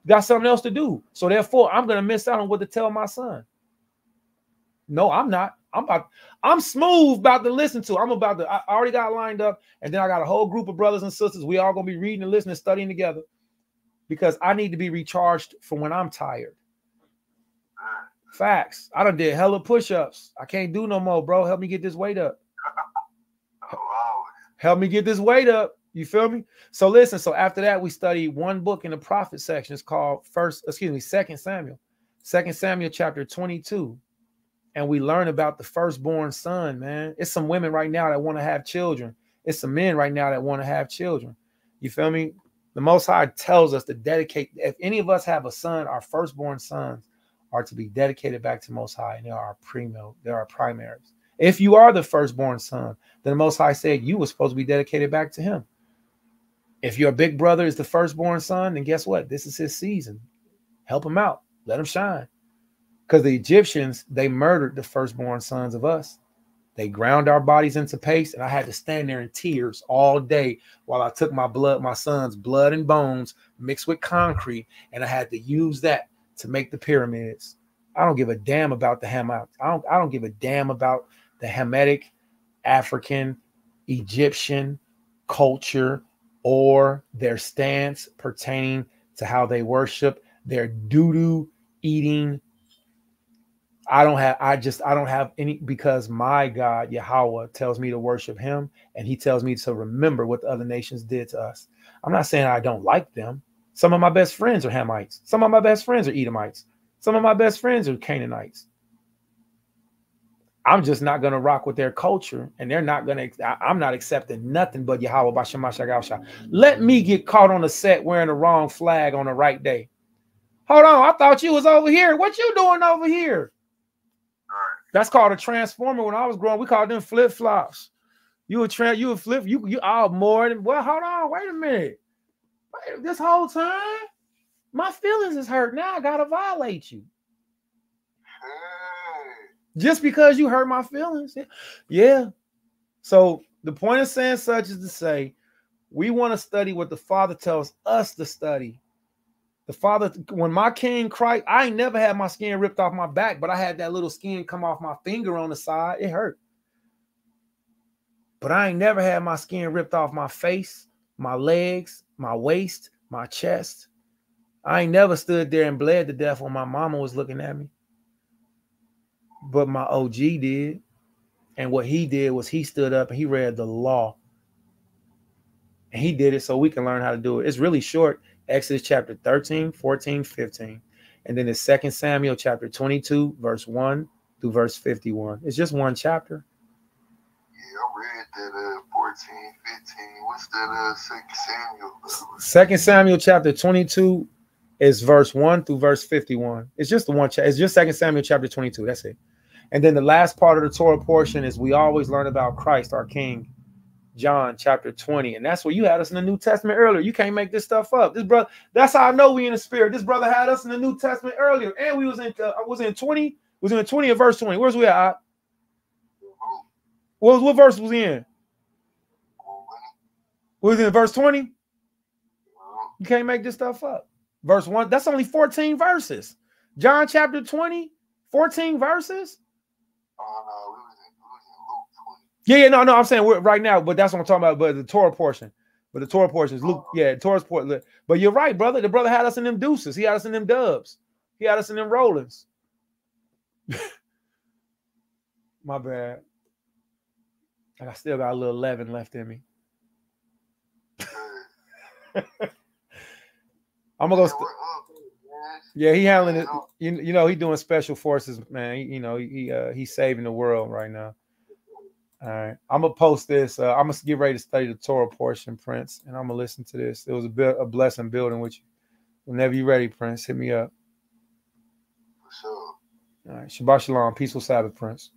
Got something else to do. So therefore, I'm going to miss out on what to tell my son. No, I'm not. I'm smooth about to listen to. I already got lined up, and then I got a whole group of brothers and sisters. We all gonna be reading and listening, studying together, because I need to be recharged for when I'm tired. Facts. I done did hella push-ups. I can't do no more, bro. Help me get this weight up. Help me get this weight up. You feel me? So listen. So after that, we study one book in the prophet section. It's called 2 Samuel. 2 Samuel chapter 22. And we learn about the firstborn son, man. It's some women right now that want to have children. It's some men right now that want to have children. You feel me? The Most High tells us to dedicate. If any of us have a son, our firstborn sons are to be dedicated back to Most High. And they are our primaries. If you are the firstborn son, then the Most High said you were supposed to be dedicated back to him. If your big brother is the firstborn son, then guess what? This is his season. Help him out. Let him shine. Because the Egyptians, they murdered the firstborn sons of us. They ground our bodies into paste, and I had to stand there in tears all day while I took my son's blood and bones mixed with concrete, and I had to use that to make the pyramids. I don't give a damn about the Hamites. I don't give a damn about the Hamitic, African, Egyptian culture or their stance pertaining to how they worship their doo-doo eating. I don't have any, because my God, Yahweh, tells me to worship him, and he tells me to remember what the other nations did to us. I'm not saying I don't like them. Some of my best friends are Hamites. Some of my best friends are Edomites. Some of my best friends are Canaanites. I'm just not going to rock with their culture, and they're not going to, I'm not accepting nothing but Yahweh B'Shem HaShagal. Let me get caught on the set wearing the wrong flag on the right day. Hold on, I thought you was over here. What you doing over here? That's called a transformer. When I was growing, we called them flip-flops. You would flip. You all more than well. Hold on. Wait a minute. This whole time, my feelings is hurt. Now I gotta violate you. Just because you hurt my feelings. Yeah. So the point of saying such is to say, we want to study what the Father tells us to study. The Father, when my king cried, I ain't never had my skin ripped off my back, but I had that little skin come off my finger on the side. It hurt. But I ain't never had my skin ripped off my face, my legs, my waist, my chest. I ain't never stood there and bled to death when my mama was looking at me. But my OG did. And what he did was he stood up and he read the law. And he did it so we can learn how to do it. It's really short. Exodus chapter 13, 14, 15. And then it's 2 Samuel chapter 22, verse 1 through verse 51. It's just one chapter. Yeah, I read that 14, 15. What's that 2 Samuel? 2 Samuel chapter 22 is verse 1 through verse 51. It's just the one chapter. It's just 2 Samuel chapter 22. That's it. And then the last part of the Torah portion is we always learn about Christ, our King. John chapter 20. And that's where you had us in the New Testament earlier. You can't make this stuff up. This brother, that's how I know we in the spirit. This brother had us in the New Testament earlier. And we was in 20, was in 20 or verse 20. Where's we at? What verse was he in? Was it in verse 20? You can't make this stuff up. Verse 1, that's only 14 verses. John chapter 20, 14 verses. Oh, no, Yeah, no, I'm saying we're right now, but that's what I'm talking about. But the Torah portion, but the Torah portion is Luke. Yeah, Torah's portion. But you're right, brother. The brother had us in them deuces. He had us in them dubs. He had us in them rollings. My bad. And I still got a little 11 left in me. I'm gonna go. Yeah, he handling it. You know, he doing special forces, man. He's saving the world right now. All right, I'm gonna post this. I'm gonna get ready to study the Torah portion, Prince, and I'm gonna listen to this. It was a blessing building with you. Whenever you're ready, Prince, hit me up. For sure. All right, Shabbat Shalom, peaceful Sabbath, Prince.